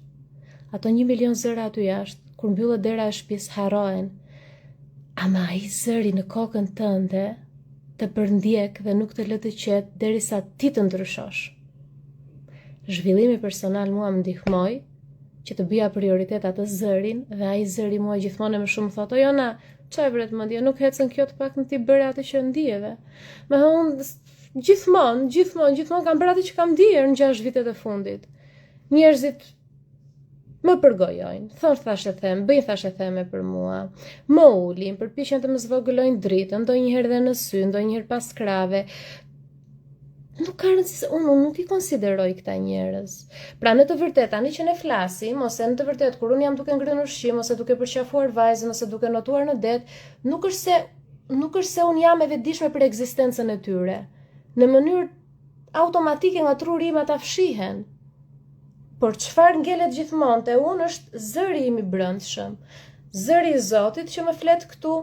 Ato 1 milion zëra aty jashtë, kur mbyllet dera e shtëpisë harrohen. Ama ai zëri në kokën tënde të përndjek dhe nuk të lë të qetë derisa ti të ndryshosh. Zhvillimi personal mua më ndihmoi që të bija prioritet atë zërin, dhe ai zëri mua gjithmonë më shumë thotë, "O Jona, çaj vret mendje, nuk ecën kjo të paktën ti bëre atë që ndjeve." Me unë gjithmonë kam bërë atë që kam ndier në 6 vitet e fundit. Njerëzit më përgojojnë, bëjnë thashë theme për mua, më ulin, përpiqen të më zvogëlojnë dritën, ndonjëherë dhe në sy, ndonjëherë pas krave. Nuk ka rëndësi se unë nuk i konsideroj këta njerëz. Pra në të vërtetë, tani që ne flasim, ose në të vërtetë kur unë jam duke ngrënë ushqim, ose duke përqafuar vajzën, ose duke notuar në det, nuk është se unë jam e vetëdijshme për ekzistencën e tyre. Në mënyrë automatike nga truri im ata fshihen. Por çfarë ngelet gjithmonë te unë është zëri im i brendshëm, zëri i Zotit që më flet këtu,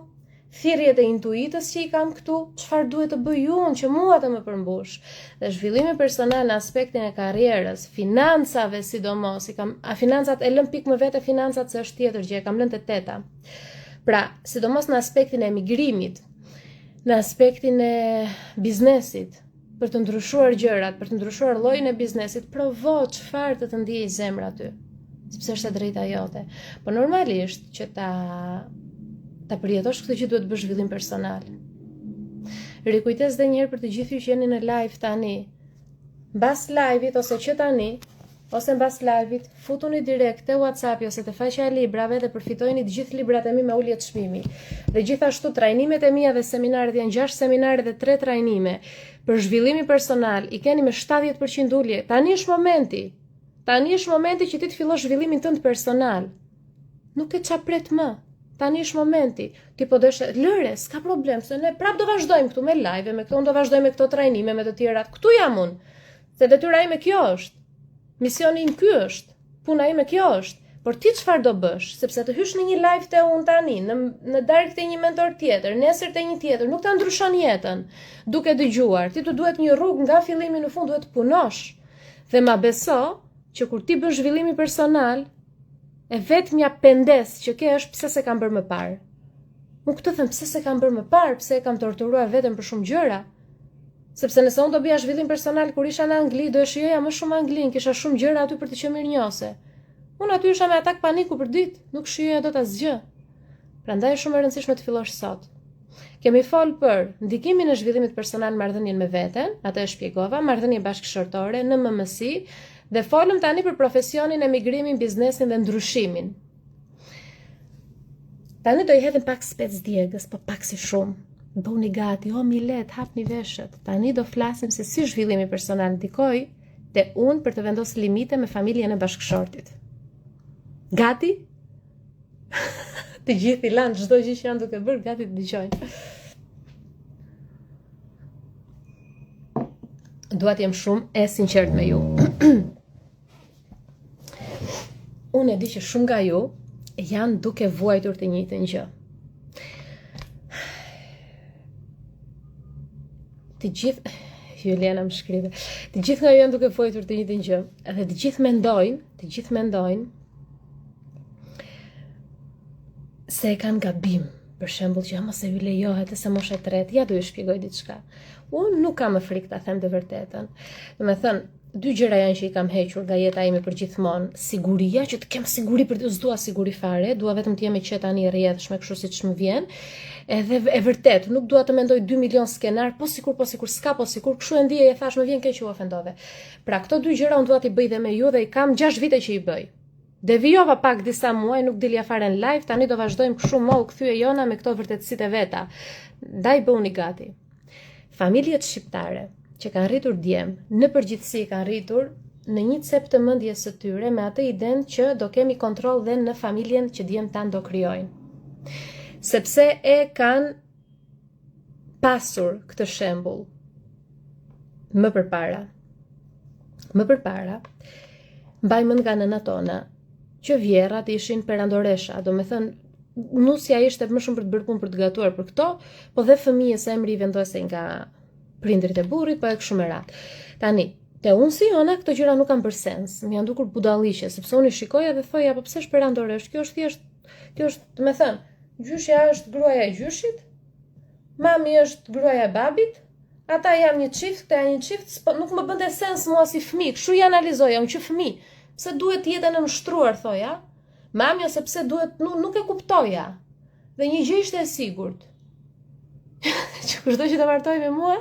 thirrjet e intuitës që i kam këtu, çfarë duhet të bëj unë që mua të më përmbush. Dhe zhvillimi personal në aspektin e karrierës, financave sidomos, financat e lëm pikë më vete financat se është tjetër gjë, e kam lënë te teta. Pra, sidomos në aspektin e emigrimit, në aspektin e biznesit, për të ndryshuar gjërat, për të ndryshuar llojin e biznesit, provo çfarë të ndiejë zemra aty, sepse është e drejta jote. Po normalisht që ta përjetosh këtë që duhet bësh zhvillim personal. Rikujtes edhe një herë për të gjithë ju që jeni në live tani. Mbas live-it ose që tani, ose mbas live-it, futuni direkt te WhatsApp-i ose te faqja e librave dhe përfitojeni të gjithë librat e mi me ulje çmimi. Dhe gjithashtu trajnimet e mia dhe seminaret janë 6 seminare dhe 3 trajnime për zhvillimi personal. I keni me 70% ulje. Tani është momenti që ti të fillosh zhvillimin tënd personal. Nuk e çfarë pret më. Tani është momenti. Ti po dosh lëre, s'ka problem, se ne prap do vazhdojmë këtu me live, me këto unë do vazhdoj me këto trajnime, me të tjerat. Këtu jam unë. Se detyra ime kjo është. Misioni im ky është. Puna ime kjo është. Por ti çfarë do bësh? Sepse të hysh në një live te unë tani, në darkë te një mentor tjetër, nesër te një tjetër, nuk ta ndryshon jetën. Duke dëgjuar, ti të duhet një rrugë nga fillimi në fund, duhet të punosh. Dhe ma beso që kur ti bën zhvillimi personal, e vetmja pendes që ke është pse se kam bërë më parë. Unë këtë them pse se kam bërë më parë, pse e kam torturuar veten për shumë gjëra. Sepse nëse unë do bëja zhvillim personal kur isha në Angli, do e shijoja më shumë Anglin, kisha shumë gjëra aty për të qenë mirënjohëse. Unë aty isha me atak paniku për ditë, nuk shijoja dot asgjë. Prandaj është shumë e rëndësishme të fillosh sot. Kemi folë për ndikimin e zhvillimit personal, marrëdhënien me veten, atë e shpjegova, marrëdhënie bashkëshortore, në MMS, dhe folëm tani për profesionin, emigrimin, biznesin dhe ndryshimin. Tani do I hedhim pak spec djegës, po pak si shumë. Bëuni gati, o Milet, hapni veshët. Tani do flasim se si zhvillimi personal ndikoi te unë për të vendosur limite me familjen e bashkëshortit. Gati? Të gjithë I lanë çdo gjë që janë duke bërë, gati të dëgjojnë. Dua të jem shumë e sinqert me ju. Unë e di që shumë nga ju janë duke vuajtur të njëjtën gjë. Të gjithë, Juliana më shkrive, të gjithë nga ju janë duke vuajtur të njëjtën gjë, dhe të gjithë mendojnë se e kanë gabim. Për shembull që mos e ju lejohet se mosha e tretë, ja do ju shpjegoj diçka. Unë nuk kam më frikë ta them të vërtetën. Domethënë, dy gjëra janë që I kam hequr nga jeta ime përgjithmonë. Siguria, që të kem siguri për të s'dua siguri fare, dua vetëm të jem e qetë tani e rrjedhshme kështu siç më vjen. Edhe e vërtet, nuk dua të mendoj 2 milion skenar, po sikur, kështu e ndije e thash më vjen keq që u ofendove. Pra këto dy gjëra unë dua t'i bëj dhe me ju dhe I kam 6 vite që I bëj. Devijova pak disa muaj, nuk dilja fare në live, tani do vazhdojmë kështu u kthye Jona me këto vërtetësitë e veta. Ndaj bëuni gati. Familjet shqiptare që kanë rritur djem, në përgjithësi kanë rritur në një cep të mendjes së tyre me atë idenë që do kemi kontroll dhe në familjen që djem tan do krijojnë. Sepse e kanë pasur këtë shembull më përpara. Mbaj mend nga nëna tona që vjerrat ishin perandoresha, do me thënë, nusja ishte më shumë për të bërë punë për të gatuar për këto, po dhe fëmijës emri vendosej nga prindrit e burrit, po e kështu me radhë. Tani, te unë si Jona, këto gjëra nuk kanë bërë sens, më janë dukur budalliqe, sepse unë I shikoja dhe thoja, po pse është perandoresh? Kjo është, me thënë, gjyshja është gruaja e gjyshit, mami është gruaja e babit, ata janë një çift, këta janë një çift, nuk më bënte sens mua si fëmijë, kështu I analizoja unë që fëmijë. Pse duhet të jetë në nështruar, thoja. Mami, ose pse duhet, nuk e kuptoja. Dhe një gjë ishte e sigurt. Që kushdo që të martoj me mua,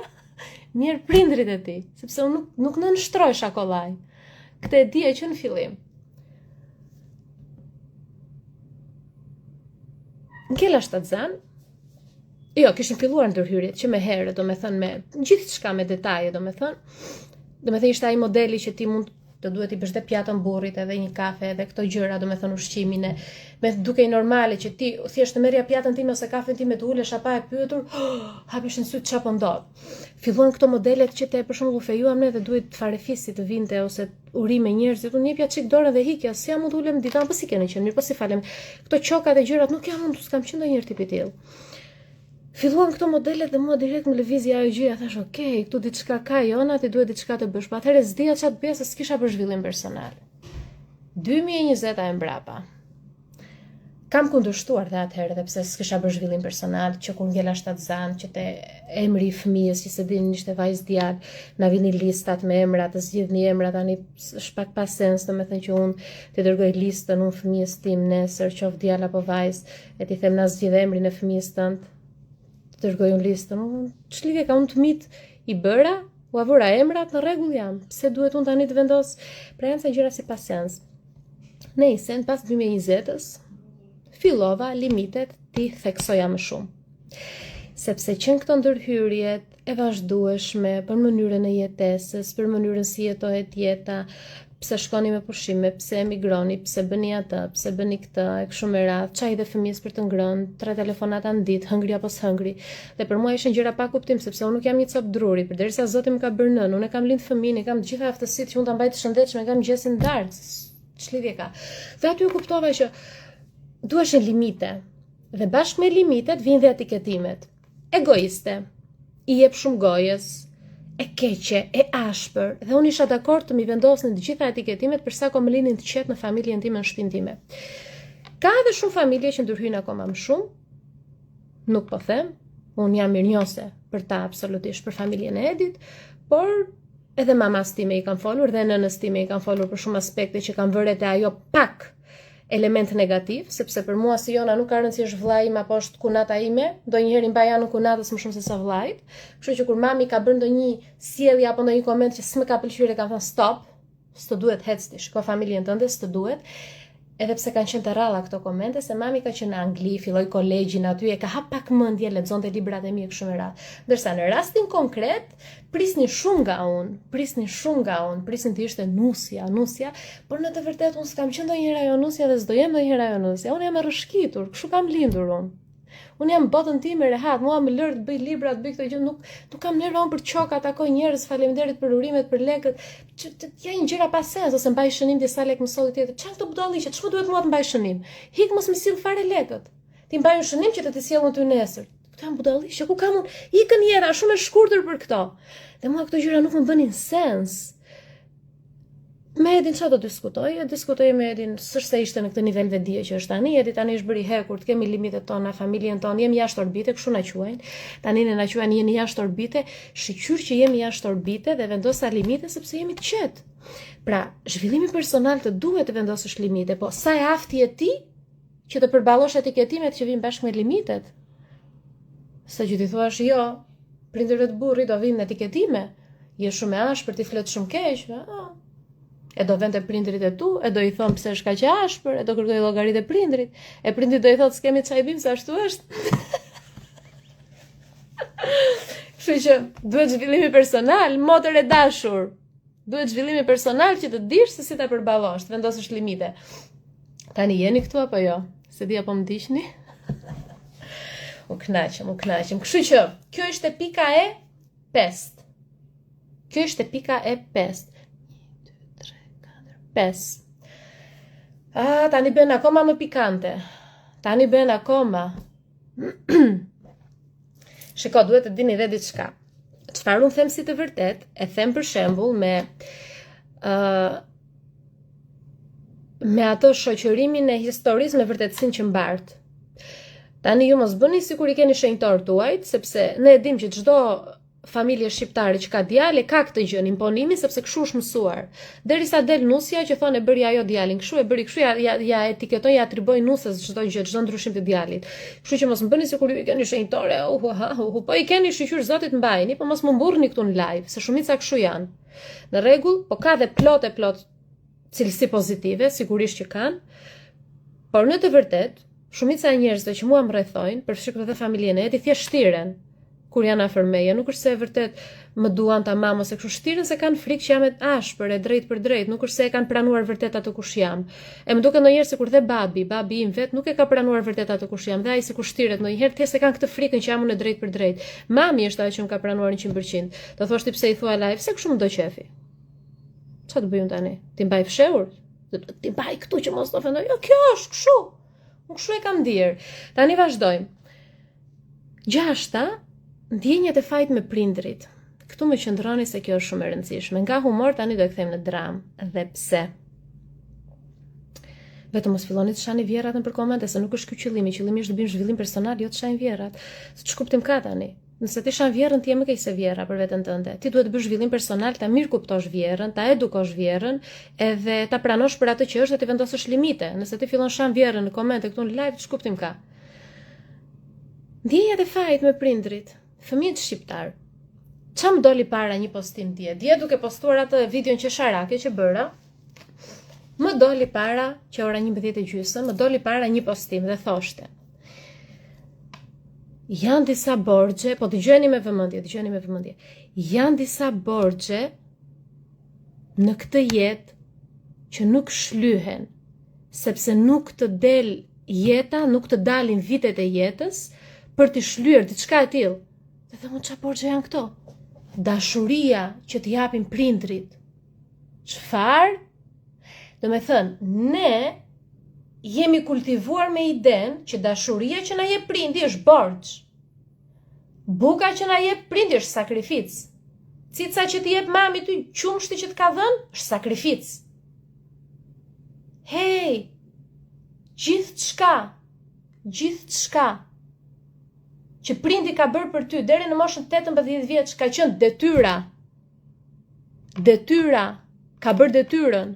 mirë prindrit e ti, sepse unë nuk në nështroj shakollaj. Këtë e dije që në fillim. Në kella shtatzan, jo, kishin filluar ndërhyrjet që me herë, do me thënë me gjithë shka me detaje, do me thënë ishte ai modeli që ti mund të duhet i bësh dhe pjatën burrit edhe një kafe edhe këto gjëra, do me thënë ushqimin e me duke i normale që ti thjesht të merrja pjatën time ose kafen time të ulesh pa e pyetur, hapesh në sy çfarë ndodh. Filluan këto modelet që te për shembull fejuam ne dhe duhet të farefisi të vinte ose urime njerëzit, unë jepja çik dorën dhe hikja, si jam mund të ulem ditan, po si keni qenë mirë, po si falem. Këto çokat e gjërat nuk jam mund të s'kam qenë ndonjëherë tipi tillë. Filluan këto modelet dhe mua direkt më lëvizi ajo gjëja, thash, "Okej, këtu diçka ka jona, ti duhet diçka të bësh." Po atëherë s'dija çfarë të bëja se s'kisha për zhvillim personal. 2020 e mbrapa. Kam kundërshtuar dhe atëherë dhe pse s'kisha për zhvillim personal, që kur ngela shtatzan, që te emri i fëmijës, që se dinin ishte vajzë djalë, na vini listat me emra, të zgjidhni emra, tani është pak pa sens, domethënë që unë të dërgoj listën unë fëmijës tim nesër, qof djalë apo vajzë, e ti them na zgjidh emrin e fëmijës tënd. Dërgoj unë listën, ç'lidhje ka, unë të mit i bëra, u avura emrat, në rregull jam. Pse duhet unë tani të vendos? Pra janë sa gjëra si pasens. Nëse pas 2020-s fillova limitet ti theksoja më shumë. Sepse që në këto ndërhyrjet e vazhdueshme për mënyrën e jetesës, për mënyrën si jetohet jeta, pse shkoni me pushime, pse emigroni, pse bëni atë, pse bëni këtë, e kështu me radhë, çaj dhe fëmijës për të ngrënë, 3 telefonata në ditë, hëngri apo s'hëngri. Dhe për mua ishin gjëra pa kuptim, sepse unë nuk jam një cop druri, përderisa Zoti më ka bërë nën, unë kam lind fëmijën, kam të gjitha aftësitë që unë ta mbaj të shëndetshme, kam mëngjesin darkë, ç'lidhje ka. Dhe aty u kuptova që duheshin limite. Dhe bashkë me limitet vijnë dhe etiketimet. Egoiste, i jep shumë gojës, e keqe, e ashpër, dhe unë isha dakord të mi vendosnin të gjitha etiketimet për sa ko më linin të qetë në familjen time, në shtëpinë time. Ka edhe shumë familje që ndërhyjnë akoma më shumë, nuk po them, unë jam mirënjohëse për ta absolutisht për familjen e Edit, por edhe mamas time i kanë folur dhe nënës time i kanë folur për shumë aspekte që kanë vëre te ajo pak element negativ, sepse për mua si Jona nuk ka rëndësi është vllai im apo është kunata ime, ndonjëherë i mbaj anën kunatës më shumë se sa vllait. Kështu që kur mami ka bërë ndonjë sjellje apo ndonjë koment që s'më ka pëlqyer, e kam thënë stop, s'të duhet hecti, shiko familjen tënde, s'të duhet. Edhe pse kanë qenë të rralla këto komente, se mami ka qenë në Angli, filloi kolegjin aty, e ka hap pak mendje, lexonte librat e mi kështu me radhë. Ndërsa në rastin konkret, prisni shumë nga unë, prisni të ishte nusja, por në të vërtetë unë s'kam qenë ndonjëherë ajo nusja dhe s'do jem ndonjëherë ajo nusja. Unë jam e rrëshqitur, kështu kam lindur unë. Unë jam botën time rehat, mua më lër të bëj libra, të bëj këto gjë, nuk kam nerva unë për çoka, takoj njerëz, faleminderit për urimet, për lekët, që janë gjëra pa sens, ose mbaj shënim disa lekë më solli tjetër. Çfarë këto budalliqe, ç'më duhet mua të mbaj shënim? Hik mos më sill fare lekët. Ti mbaj shënim që të të sjellën ty nesër. Këto janë budalliqe, ku kam unë? Ikën jeta shumë e shkurtër për këto. Dhe mua këto gjëra nuk më bënin sens. Me Edin çfarë do diskutoj me Edin, s'është se ishte në këtë nivel vedie që është tani, Edi tani është bëri hekur, të kemi limitet tona, familjen tonë, jemi jashtë orbite, kështu na quajnë. Tani ne na quajnë jeni jashtë orbite, shiqyr që jemi jashtë orbite dhe vendosa limite sepse jemi të qetë. Pra, zhvillimi personal të duhet të vendosësh limite, po sa e afti e ti që të përballosh etiketimet që vijnë bashkë me limitet. Sa që ti thuash jo, prindërit burri do vinë në etiketime, je shumë e ashpër, ti flet shumë keq, e do vende prindrit e tu, e do i thon pse është kaq e ashpër, e do kërkoj llogaritë e prindrit, e prindi do i thotë s'kemi çaj bim se ashtu është. Kështu që duhet zhvillimi personal, motër e dashur. Duhet zhvillimi personal që të dish se si ta përballosh, të vendosësh limite. Tani jeni këtu apo jo? Se di apo më ndiqni? U kënaqem. Kështu që kjo ishte pika e 5. Kjo ishte pika e 5. 5. Tani bën akoma më pikante. Shiko, duhet të dini dhe diçka. Çfarë unë them si të vërtet, e them për shembull me ato shoqërimin e historisë me vërtetësinë që mbart. Tani ju mos bëni sikur i keni shenjtor tuajt, sepse ne e dim që çdo familje shqiptare që ka djalë ka këtë gjë, imponimin sepse kështu është mësuar. Derisa del nusja që thonë e bëri ajo djalin kështu, e bëri kështu, ja etiketon, ja atriboj nusës çdo gjë, çdo ndryshim të djalit. Kështu që mos më bëni sikur ju i keni shenjtore, po i keni shiqyr zotit mbajini, po mos më mburrni këtu në live, se shumica kështu janë. Në rregull, po ka dhe plot cilësi pozitive, sigurisht që kanë, por në të vërtet, shumica e njerëzve që mua më rrethojnë, përfshirë edhe familjen e Edi, thjesht shtiren kur janë afër meje, nuk është se vërtet më duan tamam ose kështu, shtiren se kanë frikë që jam e ashpër, e drejt për drejt, nuk është se e kanë pranuar vërtet atë kush jam. E më duket ndonjëherë sikur dhe babi im vet nuk e ka pranuar vërtet atë kush jam, dhe ai sikur shtiret ndonjëherë thjesht se kanë këtë frikën që jam unë e drejt për drejt. Mami është ajo që më ka pranuar 100%. Do thosh ti pse i thua live, se kush më do qefi. Çfarë të bëjmë tani? Ti mbaj fshehur? Ti mbaj këtu që mos të ofendoj. Jo, kjo është kështu. Unë kështu e kam ndier. Tani vazhdojmë. 6. Ndjenjat e fajt me prindrit. Këtu më qëndroni se kjo është shumë e rëndësishme. Nga humor tani do e kthejmë në dramë. Dhe pse? Vetëm mos filloni të shani vjerat në komente, se nuk është ky qëllimi. Qëllimi është të bëjmë zhvillim personal, jo të shajmë vjerat. Ç'është kuptim ka tani? Nëse ti shan vjerën, ti je më keq se vjera për veten tënde. Ti duhet të bësh zhvillim personal, ta mirë kuptosh vjerën, ta edukosh vjerën, edhe ta pranosh për atë që është dhe të vendosësh limite. Nëse ti fillon shan vjerën në komente këtu në live, ç'është kuptim ka? Ndjenjat e fajit me prindrit. Fëmijët shqiptar. Çam doli para një postim dje duke postuar atë videon që sharake që bëra. Më doli para që ora 11:30, më doli para një postim dhe thoshte: janë disa borxhe, po dëgjoni me vëmendje. Janë disa borxhe në këtë jetë që nuk shlyhen, sepse nuk të del jeta, nuk të dalin vitet e jetës për të shlyer diçka e tillë. Dhe thëmë, çfarë borxhe janë këto? Dashuria që t'i japin prindrit. Çfarë? Do me thënë, ne jemi kultivuar me idenë që dashuria që na jep prindi është borxh. Buka që na jep prindi është sakrificë. Cica që t'i jep mami ty, qumshti që t'ka dhënë është sakrificë. Hey, gjithçka që prindi ka bërë për ty deri në moshën 18 vjeç ka qenë detyra. Detyra ka bërë detyrën.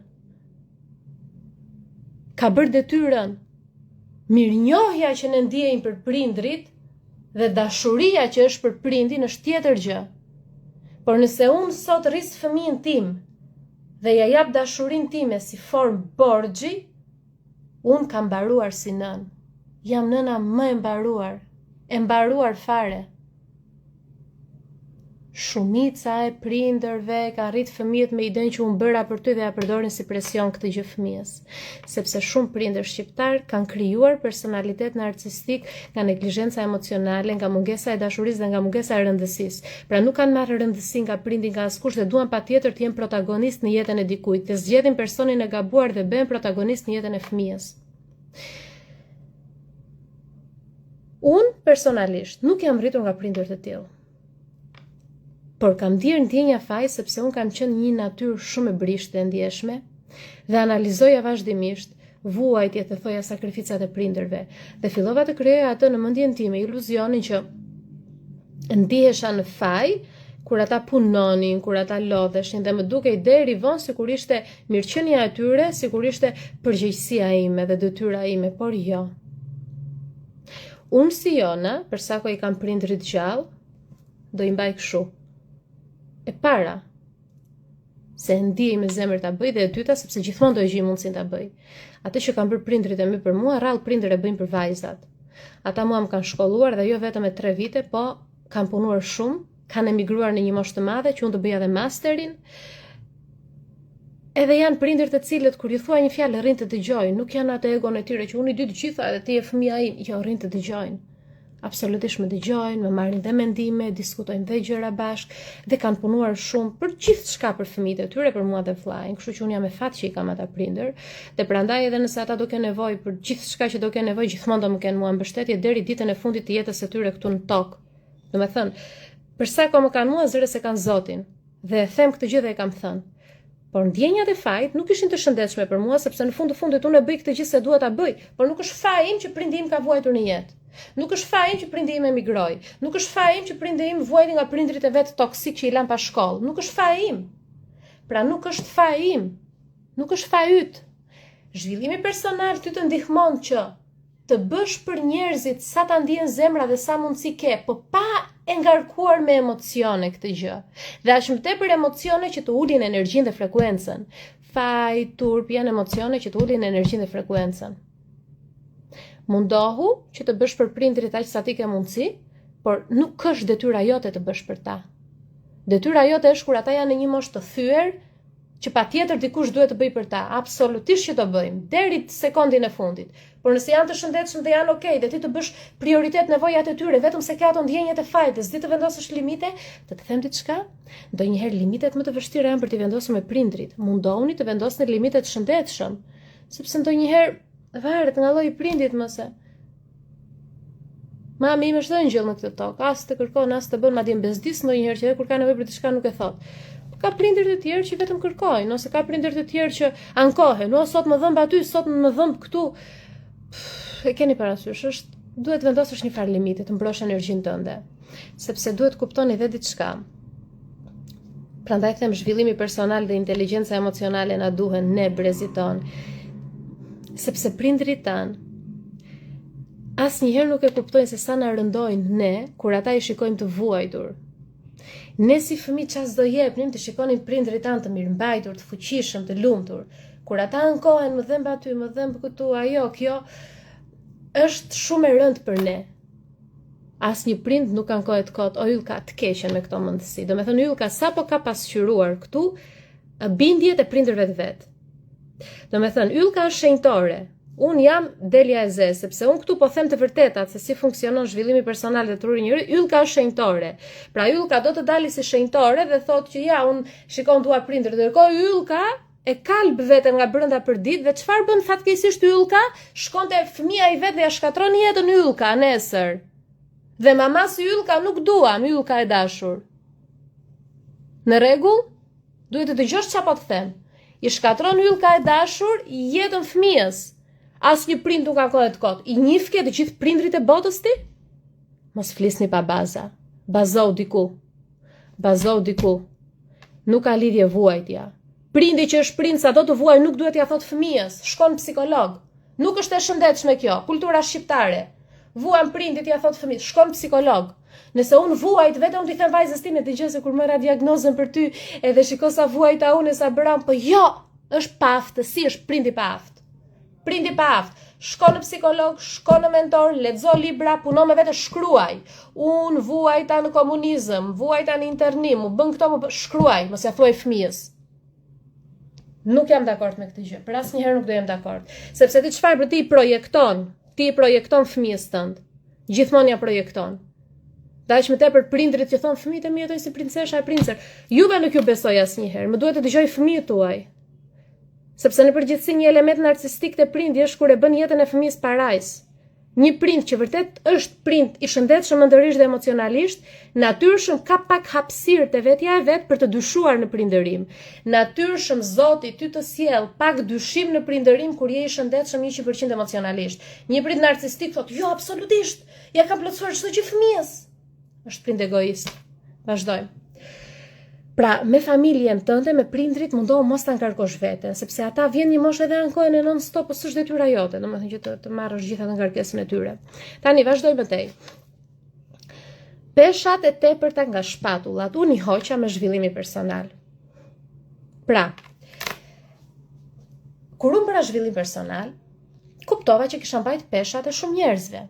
Ka bërë detyrën. Mirënjohja që ne ndjejmë për prindrit dhe dashuria që është për prindin është tjetër gjë. Por nëse unë sot rris fëmijën tim dhe ja jap dashurinë time si formë borxhi, unë kam mbaruar si nën. Jam nëna më e mbaruar fare. Shumica e prindërve ka rrit fëmijët me idenë që unë bëra për ty dhe ja përdorin si presion këtë gjë fëmijës. Sepse shumë prindër shqiptar kanë krijuar personalitet narcistik nga neglizhenca emocionale, nga mungesa e dashurisë dhe nga mungesa e rëndësisë. Pra nuk kanë marrë rëndësi nga prindi nga askush dhe duan patjetër të jenë protagonist në jetën e dikujt, të zgjedhin personin e gabuar dhe bëhen protagonist në jetën e fëmijës. Unë personalisht nuk jam rritur nga prindër të tillë. Por kam ndier ndjenja faj sepse unë kam qenë një natyrë shumë e brishtë e ndjeshme dhe analizoja vazhdimisht vuajtjet e thoja sakrificat e prindërve dhe fillova të krijoja atë në mendjen time iluzionin që ndihesha në faj kur ata punonin, kur ata lodheshin dhe më dukej deri vonë sikur ishte mirëqenia e tyre, sikur ishte përgjegjësia ime dhe detyra ime, por jo. Unë si Jona, për sa ko i kam prindrit gjallë, do i mbaj kështu. E para, se ndjej me zemër ta bëj, dhe e dyta, sepse gjithmonë do e gjej mundësin ta bëj. Atë që kanë bërë prindrit e mi për mua, rrallë prindër e bëjnë për vajzat. Ata mua më kanë shkolluar dhe jo vetëm e 3 vite, po kanë punuar shumë, kanë emigruar në një moshë të madhe, që unë të bëja dhe masterin. Edhe janë prindër të cilët kur ju thua një fjalë rrin të dëgjojnë, nuk janë atë egon e tyre që unë i di të gjitha edhe ti je fëmia im, jo rrin të dëgjojnë. Absolutisht më dëgjojnë, më marrin dhe mendime, diskutojnë dhe gjëra bashk dhe kanë punuar shumë për gjithçka për fëmijët e tyre, për mua dhe vllajin, kështu që unë jam me fat që i kam ata prindër, dhe prandaj edhe nëse ata do kenë nevojë për gjithçka që do kenë nevojë, gjithmonë do më kenë mua mbështetje deri ditën e fundit të jetës së tyre këtu në tokë. Domethënë, për sa kohë më kanë mua, zëres e kanë Zotin, dhe e them këtë gjë dhe e kam thënë. Por ndjenjat e fajit nuk ishin të shëndetshme për mua, sepse në fund të fundit unë e bëj këtë gjë se dua ta bëj, por nuk është faji im që prindi im ka vuajtur në jetë. Nuk është faji im që prindi im emigroi. Nuk është faji im që prindi im vuajti nga prindrit e vet toksik që i lan pa shkollë. Nuk është faji im. Pra nuk është faji im. Nuk është faji yt. Zhvillimi personal ty të ndihmon që të bësh për njerëzit sa ta ndihen zemra dhe sa mundësi ke, po pa e ngarkuar me emocione këtë gjë. Dhe aq më tepër emocione që të ulin energjinë dhe frekuencën. Faj, turp janë emocione që të ulin energjinë dhe frekuencën. Mundohu që të bësh për prindrit aq sa ti ke mundësi, por nuk është detyra jote të bësh për ta. Detyra jote është kur ata janë në një moshë të thyer, që patjetër dikush duhet të bëj për ta, absolutisht që do bëjmë, deri sekondin e fundit. Por nëse janë të shëndetshëm dhe janë okay, dhe ti të bësh prioritet nevojat e tyre, vetëm se ke ato ndjenjet e fajtës, di të vendosësh limite, të them diçka, ndonjëherë limitet më të vështira janë për t'i vendosur me prindrit. Mundohuni të vendosni limite të shëndetshëm, sepse ndonjëherë varet nga lloji i prindit mëse. Mami ime është ëngjëll në këtë tokë, as të kërkon, as të bën, madje bezdis ndonjëherë që kur ka nevojë për diçka nuk e thot. Ka prindër të tjerë që vetëm kërkojnë, ose ka prindër të tjerë që ankohen, sot më dhëmb aty, sot më dhëmb këtu. E keni parasysh, duhet vendosësh një farë limite të mbrosh energjinë tënde, sepse duhet kuptoni edhe diçka. Prandaj them zhvillimi personal dhe inteligjenca emocionale na duhen ne brezit ton, sepse prindrit tan asnjëherë nuk e kuptojnë se sa na rëndojnë ne kur ata i shikojmë të vuajtur. Ne si fëmijë çfarë do jepnim të shikonin prindrit tanë të mirëmbajtur, të fuqishëm, të lumtur. Kur ata ankohen, më dhëmb aty, më dhëmb këtu, ajo, kjo është shumë e rëndë për ne. Asnjë prind nuk ankohet kot, o Ylka të keqen me këto mendësi. Domethënë Ylka sapo ka pasqyruar këtu bindjet e prindërve të vet. Domethënë Ylka është shenjtore. Unë jam Delia e Zez, sepse unë këtu po them të vërtetat se si funksionon zhvillimi personal dhe truri njëri, Ylka është shenjtore. Pra Ylka do të dali si shenjtore dhe thotë që ja, unë shikon dua prindër, ndërkohë Ylka e kalb veten nga brenda për ditë dhe çfarë bën fatkeqësisht Ylka? Shkonte fëmia i vet dhe ja shkatron jetën Ylka nesër. Dhe mamas Ylka nuk duan, Ylka e dashur. Në rregull? Duhet të dëgjosh çfarë po të them. I shkatron Ylka e dashur jetën fëmijës. Asnjë prind nuk ankohet kot. I njeh ke të gjithë prindrit e botës ti? Mos flisni pa baza. Bazohu diku. Bazohu diku. Nuk ka lidhje vuajtja. Prindi që është prind sa do të vuaj nuk duhet ja thot fëmijës, shkon psikolog. Nuk është e shëndetshme kjo, kultura shqiptare. Vuan prindit ja thot fëmijës, shkon psikolog. Nëse unë vuajt, vetëm unë t'i them vajzës time dëgjoj se kur merra diagnozën për ty, edhe shiko sa vuajta unë sa bëram, po jo, është pa aftësi, është prindi pa aftë. Prindi pa aftë, shko në psikolog, shko në mentor, lexo libra, puno me vete, shkruaj. Unë vuajta në komunizëm, vuajta në internim, u bën këto, shkruaj, mos ja thuaj fëmijës. Nuk jam dakord me këtë gjë, për asnjëherë nuk do jem dakord, sepse ti çfarë për ti i projekton fëmijës tënd. Gjithmonë ja projekton. Dhe aq më tepër prindrit që thon fëmijët e mi jetojnë si princesha e princer. Juve nuk ju besoj asnjëherë, më duhet të dëgjoj fëmijët tuaj. Sepse në përgjithësi një element narcistik të prindi është kur e bën jetën e fëmijës parajs. Një prind që vërtet është prind i shëndetshëm mendërisht dhe emocionalisht, natyrshëm ka pak hapësirë te vetja e vet për të dyshuar në prindërim. Natyrshëm Zoti ty të sjell pak dyshim në prindërim kur je i shëndetshëm 100% emocionalisht. Një prind narcistik thotë, "Jo, absolutisht, ja kam plotësuar çdo gjë fëmijës." Është prind egoist. Vazhdojmë. Pra, me familjen tënde, me prindrit, mundohu mos ta ngarkosh veten, sepse ata vjen një moshë dhe ankohen non stop, po s'është detyra jote, domethënë që të marrësh gjithë atë ngarkesën e tyre. Tani vazhdojmë më tej. Peshat e tepërta nga shpatullat, unë i hoqa me zhvillimi personal. Pra, kur unë bëra zhvillim personal, kuptova që kisha mbajt peshat e shumë njerëzve.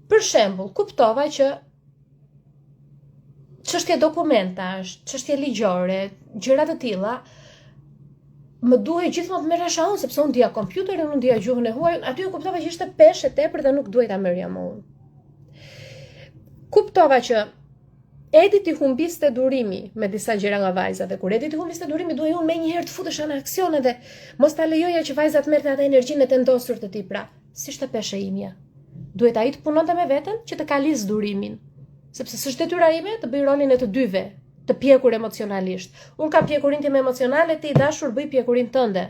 Për shembull, kuptova që çështje dokumentash, çështje ligjore, gjëra të tilla, më duhej gjithmonë të merresha unë, sepse unë dija kompjuterin, unë dija gjuhën e huaj, aty u kuptova që ishte peshë e tepër dhe nuk duhej ta merrja më unë. Kuptova që Edi t'i humbiste durimi me disa gjëra nga vajzat, dhe kur Edi t'i humbiste durimi, duhej unë menjëherë të futesha në aksion edhe mos ta lejoja që vajzat merrte atë energjinë e tendosur të tij. Pra, si ishte peshë imja. Duhet ai të punonte me veten që të kalis durimin. Sepse s'është detyra ime të bëj rolin e të dyve, të pjekur emocionalisht. Unë kam pjekurin time emocionale, ti i dashur bëj pjekurin tënde.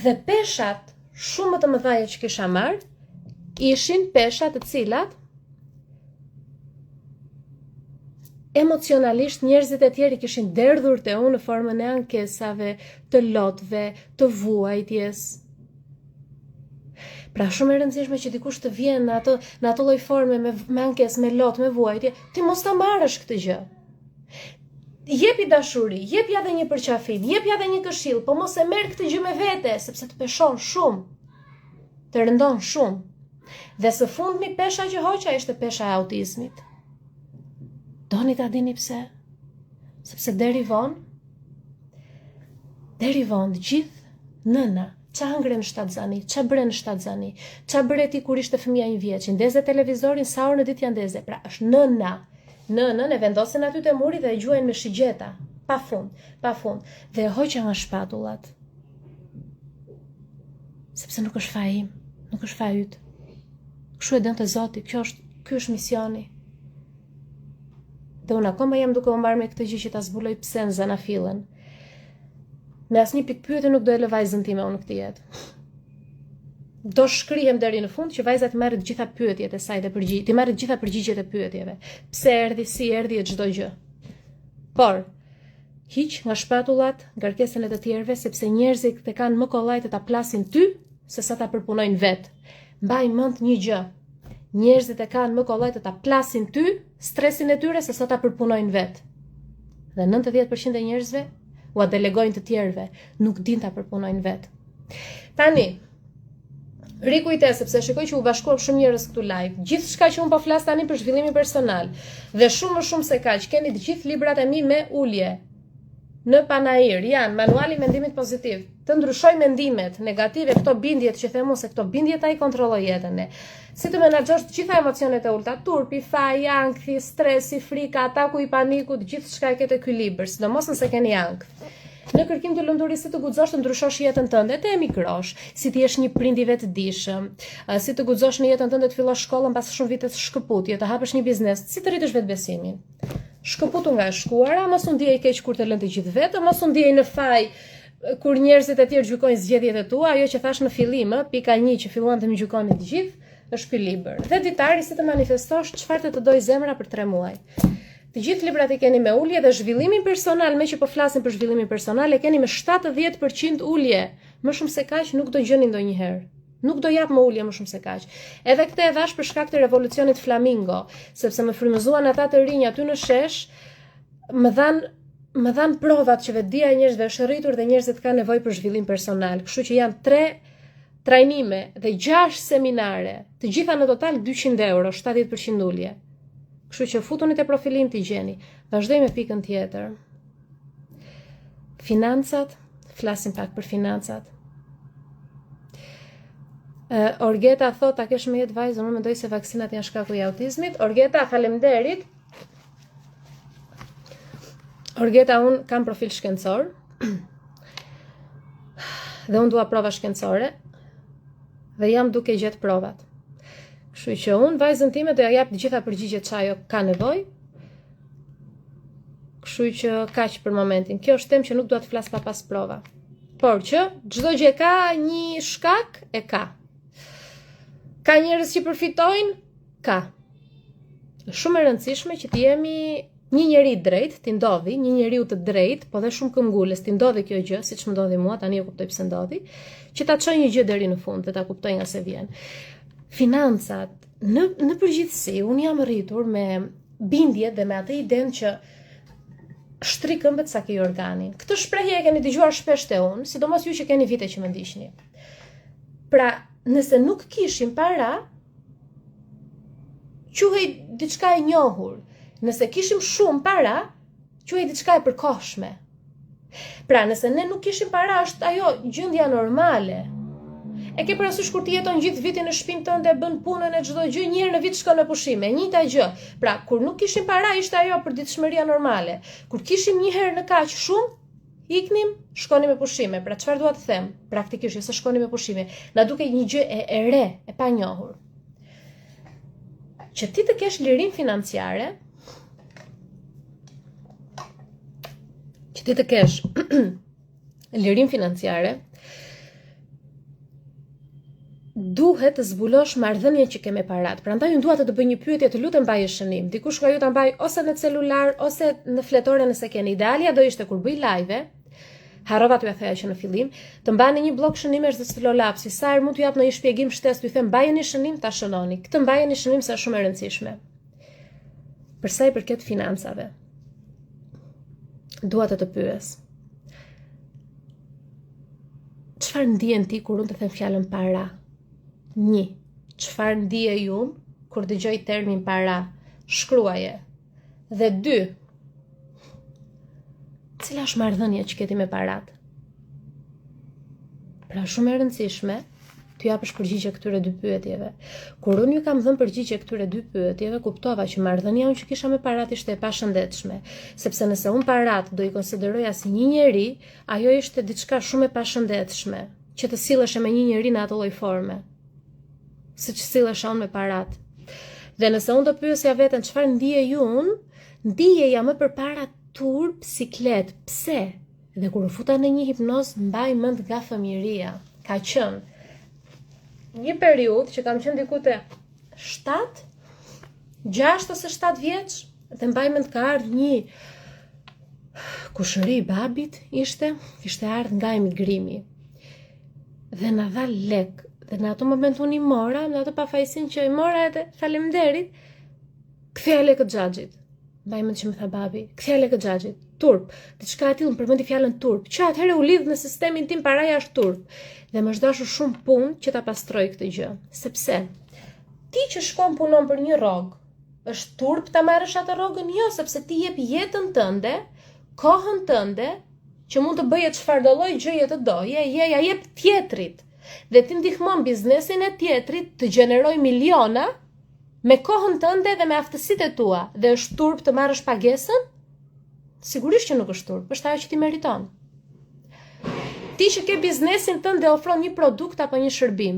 Dhe peshat shumë më të mëdha që kisha marrë, ishin pesha të cilat emocionalisht njerëzit e tjerë kishin derdhur te unë në formën e ankesave, të lotëve, të vuajtjes. Pra shumë e rëndësishme që dikush të vjen në ato lloj forme me ankesë, me lot, me vuajtje, ti mos ta marrësh këtë gjë. Jepi dashuri, jepja dhe një përqafim, jepja dhe një këshill, po mos e merr këtë gjë me vete, sepse të peshon shumë, të rëndon shumë. Dhe së fundmi pesha që hoqa ishte pesha e autizmit. Doni ta dini pse? Sepse deri vonë gjithë nëna, qa ngren shtatzani, qa bren shtatzani, qa bëre ti kur ishte fëmija 1 vjeç, ndeze televizorin, sa orë në ditë janë ndeze. Pra është nëna. Nënën e vendosen aty te muri dhe e gjuajnë me shigjeta, pa fund, dhe e hoqa nga shpatullat. Sepse nuk është faji im, nuk është faji yt. Kështu e dënte Zoti, ky është misioni. Dhe unë akoma jam duke u marrë me këtë gjë që ta zbuloj pse në zanafillën. Me asnjë pikë pyetje nuk do e lë vajzën time unë këtë jetë. Do shkrihem deri në fund që vajza të marrë të gjitha pyetjet e saj dhe të marrë të gjitha përgjigjet e pyetjeve. Pse erdhi, si erdhi e çdo gjë. Por hiq nga shpatullat ngarkesën e të tjerëve, sepse njerëzit të kanë më kollaj të ta plasin ty se sa ta përpunojnë vet. Mbaj mend një gjë. Njerëzit e kanë më kollaj të ta plasin ty stresin e tyre se sa ta përpunojnë vet. Dhe 90% e njerëzve ua delegojnë të tjerëve, nuk din ta përpunojnë vet. Tani rikujte, sepse shikoj që u bashkuam shumë njerëz këtu live. Gjithçka që un po flas tani për zhvillimin personal dhe shumë më shumë se kaq, keni të gjithë librat e mi me ulje në panair, janë manuali mendimit pozitiv. Të ndryshoj mendimet negative, këto bindjet që them unë se këto bindjet ai kontrolloj jetën e. Si të menaxhosh të gjitha emocionet e ulta, turpi, faji, ankthi, stresi, frika, ataku i panikut, gjithçka e ketë ekuilibër, sidomos nëse keni ankth. Në kërkim të lumturisë si të guxosh të ndryshosh jetën tënde, të emikrosh, si të jesh një prind i vetëdijshëm, si të guxosh në jetën tënde të fillosh shkollën pas shumë vite shkëputje, të hapësh një biznes, si të rritësh vetbesimin. Shkëputu nga e shkuara, mos u ndjej keq kur të lënë të gjithë vetë, mos u ndjej në faj kur njerëzit e tjerë gjykojnë zgjedhjet e tua, ajo që thash në fillim, pika 1 që filluan të më gjykoni të gjithë, është ky libër. Dhe ditari si të manifestosh çfarë të doj zemra për 3 muaj. Të gjithë librat e keni me ulje dhe zhvillimin personal, me që po flasim për zhvillimin personal, e keni me 70% ulje. Më shumë se kaq nuk do gjeni ndonjëherë. Nuk do jap më ulje më shumë se kaq. Edhe këtë e dhash për shkak të revolucionit Flamingo, sepse më frymëzuan ata të rinj aty në shesh, më dhan provat që vetdia e njerëzve është rritur dhe njerëzit kanë nevojë për zhvillim personal. Kështu që janë 3 trajnime dhe 6 seminare, të gjitha në total 200 euro, 70% ulje. Kështu që futuni te profili im t'i gjeni. Vazhdoj me pikën tjetër. Financat, flasim pak për financat. Orgeta thot, ta kesh me jetë vajzë, unë mendoj se vaksinat janë shkaku i autizmit. Orgeta, faleminderit. Orgeta, unë kam profil shkencor. Dhe unë dua prova shkencore. Dhe jam duke gjetë provat. Kështu që unë vajzën time do ja jap të gjitha përgjigjet që ajo ka nevojë. Kështu që kaq për momentin. Kjo është temë që nuk dua të flas pa pas prova. Por që çdo gjë ka një shkak, e ka. Ka njerëz që përfitojnë, ka. Është shumë e rëndësishme që të jemi një njeri drejt, ti ndodhi, një njeriu të drejt, po dhe shumë këmbgulës, ti ndodhi kjo gjë, siç më ndodhi mua, tani e kuptoj pse ndodhi, që ta çoj një gjë deri në fund dhe ta kuptoj nga se vjen. Financat, në përgjithësi, unë jam rritur me bindje dhe me atë idenë që shtri këmbët sa ke organin. Këtë shprehje e keni dëgjuar shpesh te unë, sidomos ju që keni vite që më ndiqni. Pra, nëse nuk kishim para, quhej diçka e njohur. Nëse kishim shumë para, quhej diçka e përkohshme. Pra, nëse ne nuk kishim para, është ajo gjendja normale. E ke parasysh kur ti jeton gjithë vitin në shtëpinë tënde, bën punën e çdo gjë, një herë në vit shkon në pushime, e njëjta gjë. Pra, kur nuk kishim para, ishte ajo përditshmëria normale. Kur kishim një herë në kaq shumë, iknim, shkonim me pushime. Pra, çfarë dua të them? Praktikisht, se shkonim me pushime, na duke një gjë e re, e panjohur. Që ti të kesh lirim financiare, lirim financiare, duhet të zbulosh marrëdhënien që ke me parat. Prandaj unë dua të bëj një pyetje, të lutem mbaje shënim. Dikush nga ju ta mbaj ose në celular ose në fletore nëse keni. Idealja do ishte kur bëj live, harrova t'ju theja që në fillim, të mbani një blok shënimesh dhe s'flo lapsi. Sa herë mund t'ju jap në një shpjegim shtesë, t'ju them mbajeni shënim, ta shënoni. Këtë mbajeni shënim se është shumë e rëndësishme. Për sa i përket financave, dua të pyes. Çfarë ndihen ti kur unë të them fjalën para? 1. Çfarë ndije unë kur dëgjoj termin para? Shkruaje. Dhe 2. Cila është marrëdhënia që keti me parat? Pra shumë e rëndësishme t'ju japësh përgjigje këtyre dy pyetjeve. Kur unë ju kam dhënë përgjigje këtyre dy pyetjeve, kuptova që marrëdhënia unë që kisha me parat ishte e pashëndetshme, sepse nëse unë parat do i konsideroja si një njeri, ajo ishte diçka shumë e pashëndetshme, që të sillesh me një njeri në atë lloj forme, siç sillesh unë me parat. Dhe nëse unë do pyesja veten çfarë ndiej unë, ndijeja më përpara turp, siklet. Pse? Dhe kur u futa në një hipnoz, mbaj mend nga fëmijëria. Ka qenë një periudhë që kam qenë diku te 6 ose 7 vjeç, dhe mbaj mend ka ardhur një kushëri i babit, ishte ardhur nga emigrimi. Dhe na dha lek. Dhe në ato moment unë i mora, në ato pafajsin që i mora edhe faleminderit, ktheja lekët xhaxhit. Mbaj mend që më tha babi, ktheja lekët xhaxhit. Turp, diçka e tillë, më përmendi fjalën turp. Që atëherë u lidh në sistemin tim paraja është turp. Dhe më është dashur shumë punë që ta pastroj këtë gjë. Sepse ti që shkon punon për një rrogë, është turp ta marrësh atë rrogën? Jo, sepse ti jep jetën tënde, kohën tënde, që mund të bëje çfarë do lloj gjëje të doje, ja jep tjetrit. Dhe ti ndihmon biznesin e tjetrit të gjeneroj miliona me kohën tënde dhe me aftësitë e tua. Dhe është turp të marrësh pagesën? Sigurisht që nuk është turp, është ajo që ti meriton. Ti që ke biznesin tënd dhe ofron një produkt apo një shërbim.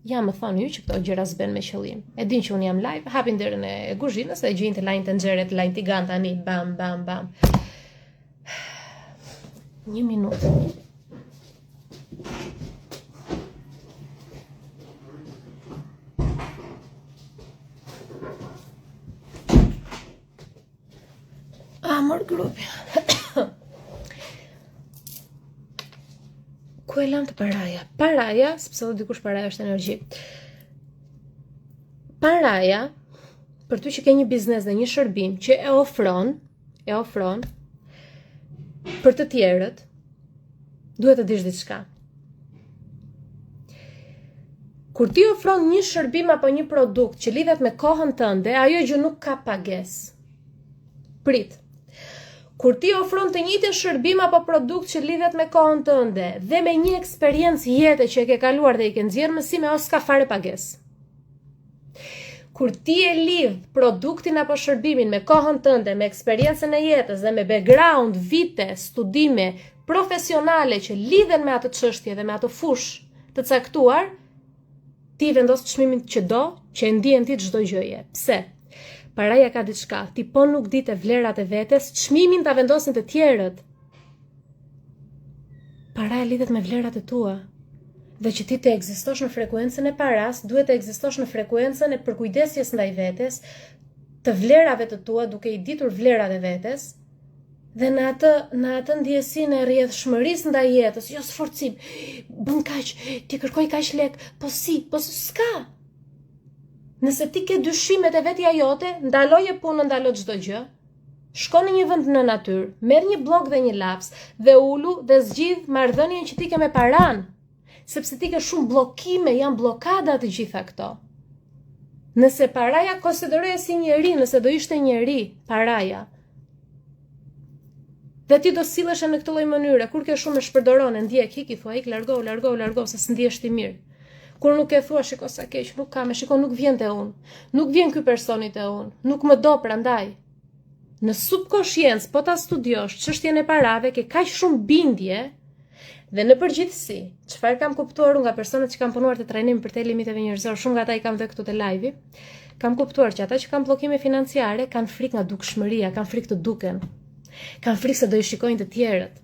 Ja, më thonë ju që këto gjëra s'bën me qëllim. E din që unë jam live, hapin derën e kuzhinës dhe gjejnë të lajnë të nxerët, lajnë tigan tani, bam, bam, bam. 1 minutë. Amor grupi. Ku e lam të paraja? Paraja, sepse do dikush paraja është energji. Paraja, për ty që ke një biznes dhe një shërbim që e ofron për të tjerët, duhet të dish diçka. Kur ti ofron një shërbim apo një produkt që lidhet me kohën tënde, ajo gjë nuk ka pagesë. Prit. Kur ti ofron të njëjtin shërbim apo produkt që lidhet me kohën tënde dhe me një eksperiencë jete që e ke kaluar dhe i ke nxjerrë mësime, ose ka fare pagesë. Kur ti e lidh produktin apo shërbimin me kohën tënde, me eksperiencën e jetës dhe me background, vite, studime profesionale që lidhen me atë çështje dhe me atë fushë të caktuar, ti vendos çmimin që do, që e ndjen ti çdo gjëje. Pse? Paraja ka diçka, ti po nuk di të vlerat e vetes, çmimin ta vendosin të tjerët. Paraja lidhet me vlerat e tua. Dhe që ti të ekzistosh në frekuencën e paras, duhet të ekzistosh në frekuencën e përkujdesjes ndaj vetes, të vlerave të tua, duke i ditur vlerat e vetes, dhe në atë ndjesinë e rrjedhshmërisë ndaj jetës, jo sforcim, bën kaq, ti kërkoj kaq lek, po s'ka. Nëse ti ke dyshimet e vetja jote, ndaloje punën, ndalo çdo gjë. Shko në një vend në natyrë, merr një blok dhe një laps dhe ulu dhe zgjidh marrëdhënien që ti ke me paran. Sepse ti ke shumë bllokime, janë bllokada të gjitha këto. Nëse paraja konsideroje si njeri, nëse do ishte njeri, paraja, dhe ti do sillesh në këtë lloj mënyre, kur ke shumë e shpërdoron, e ndjek, hik i thua, ik, largo, se s'ndjesh ti mirë. Kur nuk e thua, shiko sa keq, nuk kam, shiko nuk vjen te unë, nuk vjen ky personi te unë, nuk më do prandaj. Në subkonsciencë, po ta studiosh çështjen e parave, ke kaq shumë bindje. Dhe në përgjithësi, çfarë kam kuptuar nga personat që kanë punuar te trajnimi për te limiteve njerëzore, shumë nga ata i kam dhe këtu te live, kam kuptuar që ata që kanë bllokime financiare kanë frikë nga dukshmëria, kanë frikë të duken. Kanë frikë se do i shikojnë të tjerët.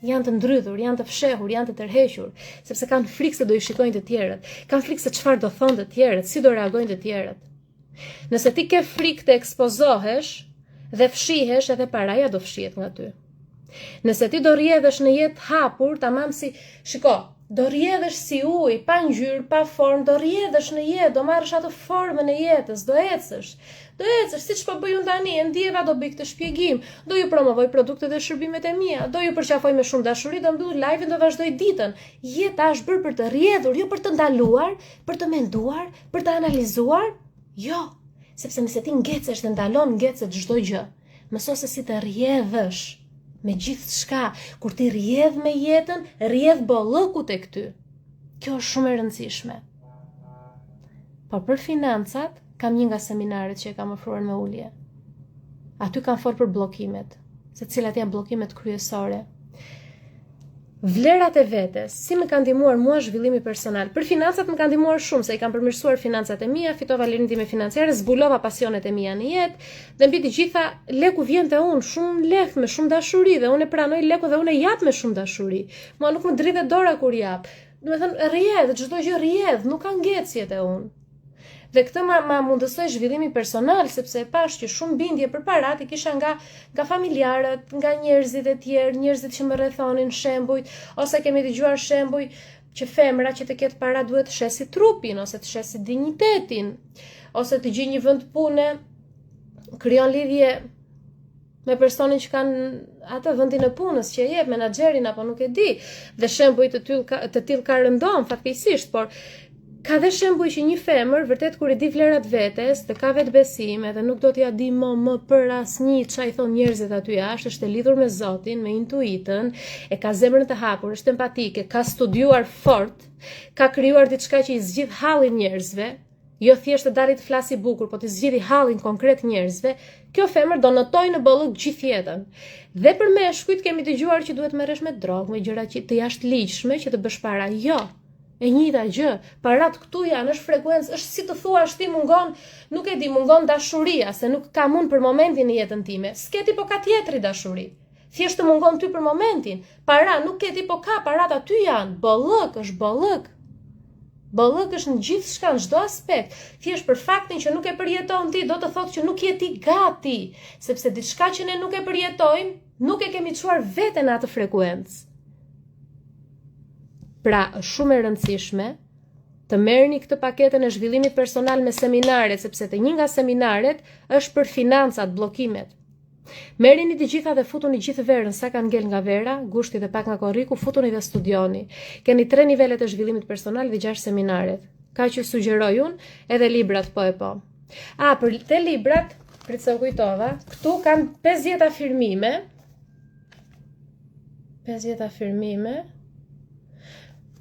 janë të ndrydhur, janë të fshehur, janë të tërhequr, sepse kanë frikë se do i shikojnë të tjerët, kanë frikë se çfarë do thonë të tjerët, si do reagojnë të tjerët. Nëse ti ke frikë të ekspozohesh dhe fshihesh, edhe paraja do fshihet nga ty. Nëse ti do rrjedhësh në jetë hapur, tamam si, shiko, do rrjedhësh si ujë, pa ngjyrë, pa formë, do rrjedhësh në jetë, do marrësh atë formën e jetës, do ecësh. Do ecësh, siç po bëj unë tani, e ndjeva do bëj këtë shpjegim, do ju promovoj produktet dhe shërbimet e mia, do ju përqafoj me shumë dashuri, do mbyll live-in, do vazhdoj ditën. Jeta është bërë për të rrjedhur, jo për të ndaluar, për të menduar, për të analizuar. Jo, sepse nëse ti ngecesh dhe ndalon ngecet çdo gjë, mëso se si të rrjedhësh me gjithë shka, kur ti rrjedh me jetën, rrjedh bollëku tek ty. Kjo është shumë e rëndësishme. Po për financat, kam një nga seminaret që e kam ofruar me ulje. Aty kam folur për bllokimet, se cilat janë bllokimet kryesore. Vlerat e vetes, si më kanë ndihmuar mua zhvillimi personal. Për financat më kanë ndihmuar shumë, se i kam përmirësuar financat e mia, fitova lirinë time financiare, zbulova pasionet e mia në jetë, dhe mbi të gjitha leku vjen te unë shumë lehtë, me shumë dashuri, dhe unë e pranoj leku dhe unë e jap me shumë dashuri. Mua nuk më dridhet dora kur jap. Do të thënë rrjedh, çdo gjë rrjedh, nuk ka ngecje te unë. Dhe këtë ma mundësoj zhvillimi personal, sepse e pash që shumë bindje për parat i kisha nga familjarët, nga njerëzit e tjerë, njerëzit që më rrethonin, shembujt, ose kemi dëgjuar shembuj që femra që të ketë para duhet të shesi trupin, ose të shesi dinjitetin, ose të gjej një vend pune, krijon lidhje me personin që kanë atë vendin e punës që e jep, menaxherin apo nuk e di, dhe shembuj të tillë ka rëndom fatkeqësisht, por ka dhe shembuj që një femër, vërtet kur e di vlerat vetes, dhe ka vetë besim, edhe nuk do t'ja di më për asnjë çfarë i thon njerëzit aty jashtë, është e lidhur me Zotin, me intuitën, e ka zemrën të hapur, është empatike, ka studiuar fort, ka krijuar diçka që i zgjidh hallin njerëzve, jo thjesht të dalit të flasi bukur, po të zgjidhi hallin konkret njerëzve, kjo femër do notojë në bollëk gjithë jetën. Dhe për meshkujt kemi dëgjuar që duhet merresh me drogë, me gjëra që të jashtëligjshme që të bësh para. Jo. E njëjta gjë, parat këtu janë, është frekuencë, është si të thuash ti mungon, nuk e di, mungon dashuria, se nuk kam unë për momentin në jetën time. S'keti po ka tjetri dashuri. Thjesht të mungon ty për momentin. Para nuk keti po ka, parat aty janë. Bollëk është bollëk. Bollëk është në gjithë shka, në çdo aspekt. Thjesht për faktin që nuk e përjeton ti, do të thotë që nuk je ti gati, sepse diçka që ne nuk e përjetojmë, nuk e kemi çuar veten në atë frekuencë. Pra, është shumë e rëndësishme të merrni këtë paketën e zhvillimit personal me seminaret, sepse te një nga seminaret është për financat, bllokimet. Merrini të gjitha dhe futuni gjithë verën, sa kanë ngel nga vera, gushti dhe pak nga korriku, futuni dhe studioni. Keni 3 nivelet e zhvillimit personal dhe 6 seminaret. Ka që sugjeroj unë, edhe librat po e po. Për te librat, prit se u kujtova, këtu kanë 50 afirmime. 50 afirmime.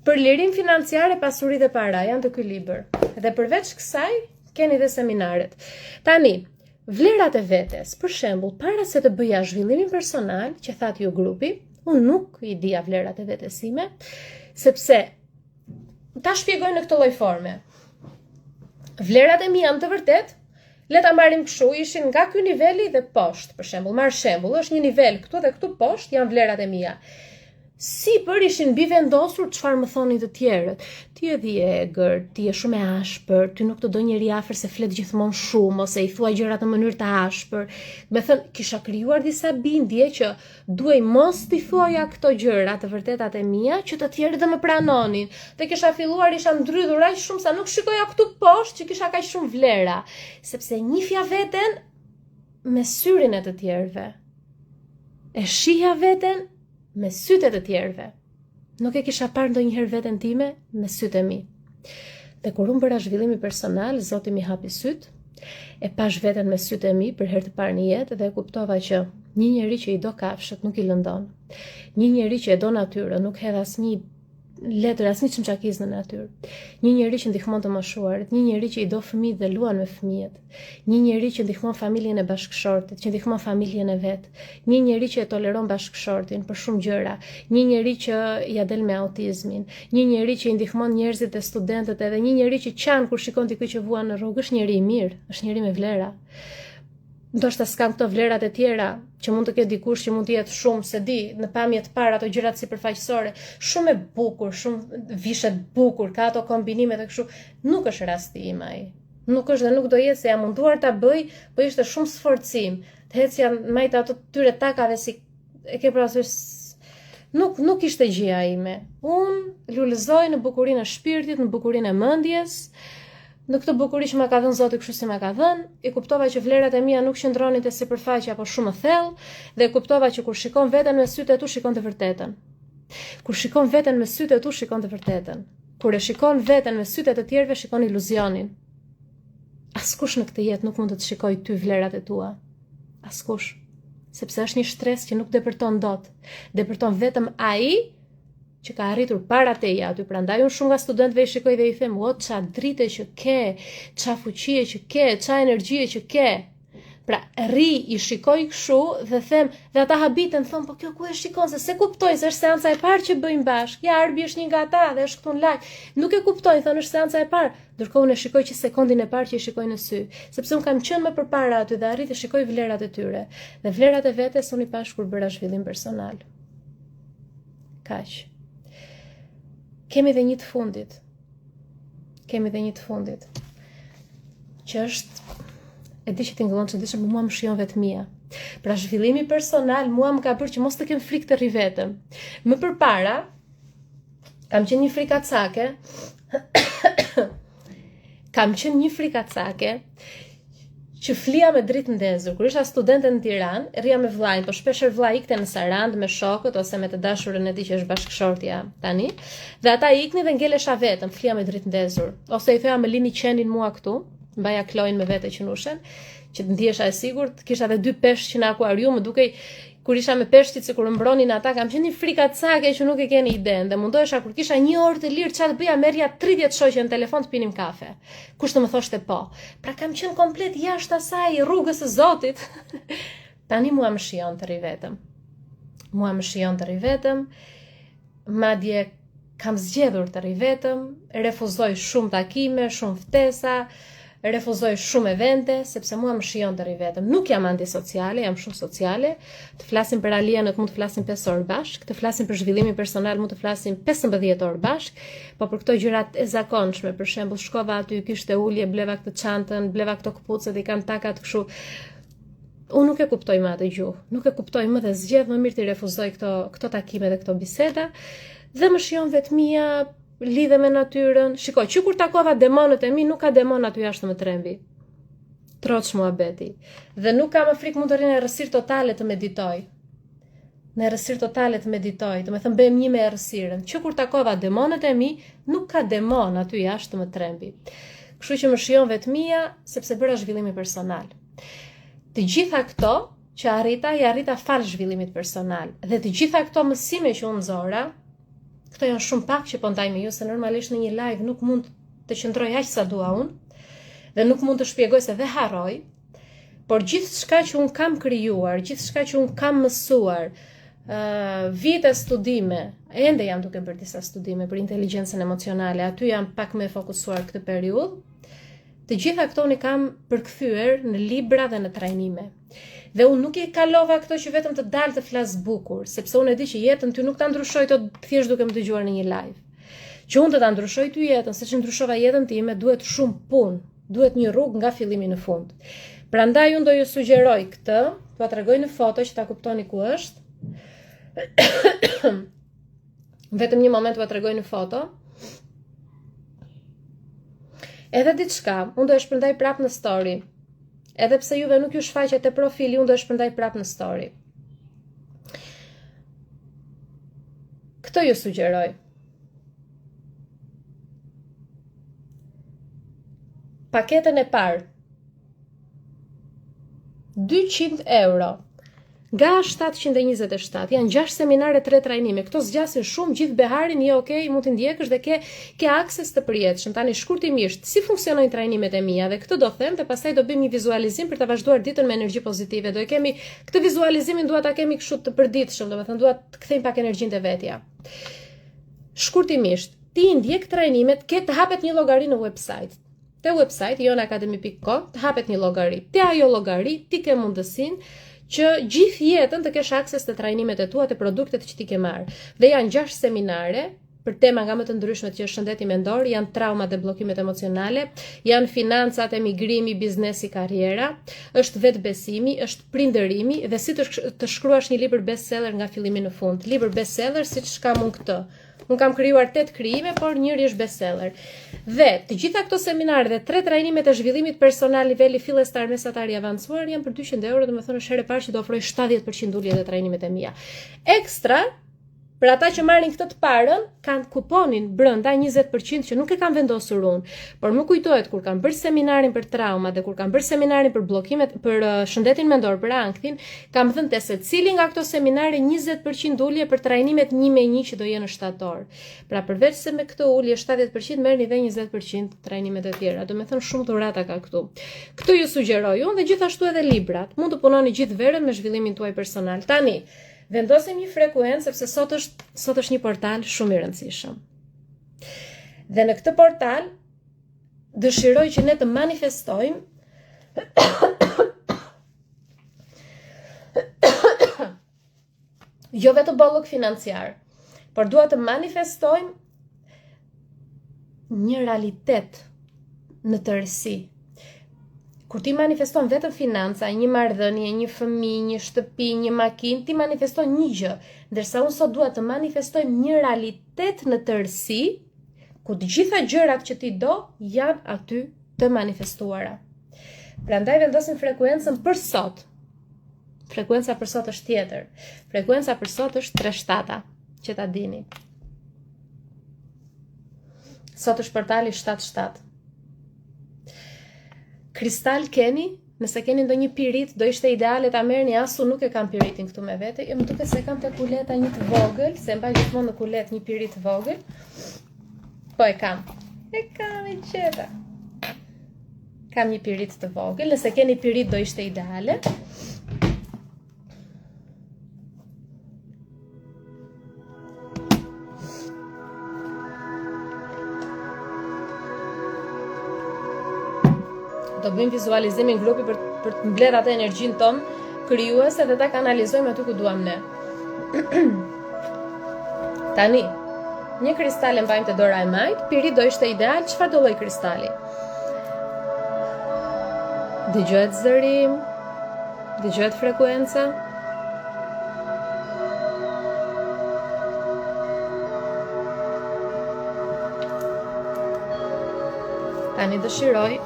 Për lirim financiare, pasuri dhe para, janë të ky libër. Dhe përveç kësaj, keni dhe seminaret. Tani, vlerat e vetes, për shembull, para se të bëja zhvillimin personal, që thatë ju grupi, unë nuk i dija vlerat e vetesime, sepse ta shpjegoj në këtë lloj forme. Vlerat e mia janë të vërtet, le ta marrim kështu, ishin nga ky niveli dhe poshtë, për shembull, marr shembull, është një nivel këtu dhe këtu poshtë janë vlerat e mia. Si për ishin bivendosur çfarë më thonin të tjerët. Ti e di egër, ti je shumë e ashpër, ti nuk të do njeri afër se flet gjithmonë shumë, ose i thua gjërat në mënyrë të ashpër. Me thënë, kisha krijuar disa bindje që duhej mos t'i thuaja këto gjëra të vërtetat e mia, që të tjerët dhe më pranonin. Dhe kisha filluar, isha ndrydhur aq shumë sa nuk shikoja këtu poshtë që kisha kaq shumë vlera, sepse njihja veten me syrin e të tjerëve. E shihja veten me sytë e të tjerëve. Nuk e kisha parë ndonjëherë veten time me sytë e mi. Dhe kur unë bëra zhvillimi personal, Zoti më hapi sytë, e pash veten me sytë e mi për herë të parë në jetë dhe kuptova që një njeri që i do kafshët nuk i lëndon. Një njeri që e do natyrën nuk hedh asnjë letër, asnjë çmçakiz në natyrë. Një njeri që ndihmon të moshuarit, një njeri që i do fëmijët dhe luan me fëmijët. Një njeri që ndihmon familjen e bashkëshortit, që ndihmon familjen e vet. Një njeri që e toleron bashkëshortin për shumë gjëra. Një njeri që ja del me autizmin. Një njeri që i ndihmon njerëzit e studentët, edhe një njeri që qan kur shikon dikë që vuan në rrugë, është njeri i mirë, është njeri me vlera. ndoshta s'kan këto vlerat e tjera që mund të ketë dikush që mund të jetë shumë, se di, në pamje të parë ato gjërat sipërfaqësore, shumë e bukur, shumë vishet bukur, ka ato kombinime të kështu, nuk është rasti im ai. Nuk është dhe nuk do jetë se jam munduar ta bëj, po ishte shumë sforcim. Të hecja majt ato tyre takave si e ke parasysh, nuk ishte gjëja ime. Unë lullëzoj në bukurinë e shpirtit, në bukurinë e mendjes, në këtë bukuri që ma ka dhënë Zoti kështu si ma ka dhënë, i kuptova që vlerat e mia nuk qëndronin te sipërfaqja, po shumë thellë, dhe kuptova që kur shikon veten me sytë e tu, shikon të vërtetën. Kur shikon veten me sytë e tu, shikon të vërtetën. Kur e shikon veten me sytë e të tjerëve, shikon iluzionin. Askush në këtë jetë nuk mund të të shikojë ty vlerat e tua. Askush. Sepse është një shtres që nuk depërton dot. Depërton vetëm ai që ka arritur para teja aty. Prandaj unë shumë nga studentëve i shikoj dhe i them, "O, ça drite që ke, ça fuqie që ke, ça energjie që ke." Pra, i shikoj kështu dhe them, dhe ata habiten, thon, "Po kjo ku e shikon, se kuptojnë se është seanca e parë që bëjmë bashkë. Ja, Arbi është një nga ata dhe është këtu në live." Nuk e kuptojnë, thonë është seanca e parë. Ndërkohë unë e shikoj që sekondin e parë që i shikoj në sy, sepse unë kam qenë më përpara aty dhe arrit të shikoj vlerat e tyre. Dhe vlerat e vetes unë i pash kur bëra zhvillim personal. Kaq. Kemi dhe një të fundit. Që është, e di që t'ingëllon që dishëm, mua më shijon vetë mia. Pra zhvillimi personal mua më ka bërë që mos të kem frikë të rri vetëm. Më përpara, kam qenë një frikacake, që flia me dritë ndezur. Kur isha studente në Tiranë, rria me vllajin, po shpeshher vllai ikte në Sarand me shokët ose me të dashurën e tij që është bashkëshortja tani, dhe ata iknin dhe ngelesha vetëm, flia me dritë ndezur. Ose i thoja më lini qenin mua këtu, mbaja Klojnë me vete që nushen, që të ndihesha e sigurt, kisha edhe 2 peshq në akuarium, më dukej kur isha me peshqit se kur mbronin ata, kam qenë një frikacake që nuk e keni iden, dhe mundohesha kur kisha 1 orë të lirë, çfarë të bëja, merrja 30 shoqe në telefon të pinim kafe. Kush të më thoshte po. Pra kam qenë komplet jashtë asaj rrugës së Zotit. Tani mua më shijon të rri vetëm. Madje kam zgjedhur të rri vetëm, refuzoj shumë takime, shumë ftesa, refuzoj shumë evente, sepse mua më shijon të rri vetëm. Nuk jam antisociale, jam shumë sociale. Të flasim për alienët mund të flasim 5 orë bashk, të flasim për zhvillimin personal mund të flasim 15 orë bashk, po për këto gjërat e zakonshme, për shembull, shkova aty, kishte ulje, bleva këtë çantën, bleva këto këpucët, i kam takat kështu. Unë nuk e kuptoj më atë gjuhë, nuk e kuptoj më dhe zgjedh më mirë të refuzoj këto takime dhe këto biseda, dhe më shijon vetmia, lidhe me natyrën. Shikoj, që kur takova demonët e mi, nuk ka demon aty jashtë më trembi. Troç muhabeti. Dhe nuk kam më frikë, mund të rri në errësirë totale të meditoj. Do me thënë bëhem një me errësirën. Që kur takova demonët e mi, nuk ka demon aty jashtë më trembi. Kështu që më shijon vetmia, sepse bëra zhvillimi personal. Të gjitha këto që i arrita fal zhvillimit personal. Dhe të gjitha këto mësime që unë nxora, këto janë shumë pak që po ndaj me ju, se normalisht në një live nuk mund të qëndroj aq sa dua unë, dhe nuk mund të shpjegoj se dhe harroj, por gjithçka që unë kam krijuar, gjithçka që unë kam mësuar, vite studime, ende jam duke bërë disa studime për inteligjencën emocionale, aty jam pak më fokusuar këtë periudhë. Të gjitha këto unë kam përkthyer në libra dhe në trajnime. Dhe unë nuk i kalova këto që vetëm të dalë të flas bukur, sepse unë e di që jetën ty nuk ta ndryshoj të thjesht duke më dëgjuar në një live. Që unë të ta ndryshoj ty jetën, se që ndryshova jetën time, duhet shumë punë, duhet një rrugë nga fillimi në fund. Prandaj unë do ju sugjeroj këtë, t'ua tregoj në foto që ta kuptoni ku është. Vetëm një moment t'ua tregoj në foto. Edhe diçka, unë do e shpërndaj prapë në story. Edhe pse juve nuk ju shfaqet te profili, unë do e shpërndaj prapë në story. Këtë ju sugjeroj. Paketën e parë. 200 euro. Nga 727, janë 6 seminare, 3 trajnime. Këto zgjasin shumë, gjithë beharin, jo okay, mund të ndjekësh dhe ke akses të përjetshëm. Tani shkurtimisht, si funksionojnë trajnimet e mia, dhe këtë do them, dhe pastaj do bëjmë një vizualizim për ta vazhduar ditën me energji pozitive. Do e kemi këtë vizualizimin, dua ta kemi kështu të përditshëm, domethënë dua të kthejmë pak energjinë te vetja. Shkurtimisht, ti ndjek trajnimet, ke të hapet një llogari në website. te website ionacademy.com, të hapet një llogari. Te ajo llogari ti ke mundësinë që gjithë jetën të kesh akses të trajnimet e tua, të produktet që ti ke marrë. Dhe janë 6 seminare për tema nga më të ndryshme, që është shëndeti mendor, janë traumat dhe bllokimet emocionale, janë financat, emigrimi, biznesi, karriera, është vetbesimi, është prindërimi dhe si të shkruash një libër bestseller nga fillimi në fund. Libër bestseller siç kam unë këtë. Unë kam krijuar 8 krijime, por njëri është bestseller. Dhe të gjitha këto seminare dhe 3 trajnimet e zhvillimit personal niveli fillestar, mesatar i avancuar janë për 200 euro, domethënë është herë e parë që do ofroj 70% ulje te trajnimet e mia. Ekstra, për ata që marrin këtë të parën, kanë kuponin brenda 20% që nuk e kam vendosur unë, por më kujtohet kur kam bërë seminarin për trauma dhe kur kam bërë seminarin për bllokimet, për shëndetin mendor, për ankthin, kam thënë te secili nga këto seminare 20% ulje për trajnimet 1 me 1 që do jenë në shtator. Pra përveç se me këtë ulje 70% merrni dhe 20% trajnimet e tjera. Do të thënë shumë dhurata ka këtu. Këtë ju sugjeroj unë dhe gjithashtu edhe librat. Mund të punoni gjithë verën me zhvillimin tuaj personal. Tani vendosim një frekuencë sepse sot është një portal shumë i rëndësishëm. Dhe në këtë portal dëshiroj që ne të manifestojmë jo vetëm bollok financiar, por dua të manifestojmë një realitet në tërësi. Kur ti manifeston vetëm financa, një marrëdhënie, një fëmijë, një shtëpi, një makinë, ti manifeston një gjë, ndërsa unë sot dua të manifestoj një realitet në tërësi, ku të gjitha gjërat që ti do janë aty të manifestuara. Prandaj vendosim frekuencën për sot. Frekuenca për sot është tjetër. Frekuenca për sot është 37, që ta dini. Sot është portali 77. Kristal keni? Nëse keni ndonjë pirit, do ishte ideale ta merrni. Asu nuk e kam piritin këtu me vete. Më duket se kam te kuleta një të vogël, se mbaj gjithmonë në kulet një pirit të vogël. Po e kam. E gjeta. Kam një pirit të vogël. Nëse keni pirit, do ishte ideale. Do bëjmë vizualizimin grupi për të mbledhur atë energjinë tonë krijuese dhe ta kanalizojmë aty ku duam ne. Tani, një kristal e mbajmë te dora e majt, piri do ishte ideal, çfarë do lloj kristali? Dëgjohet zërim, dëgjohet frekuenca. Tani dëshiroj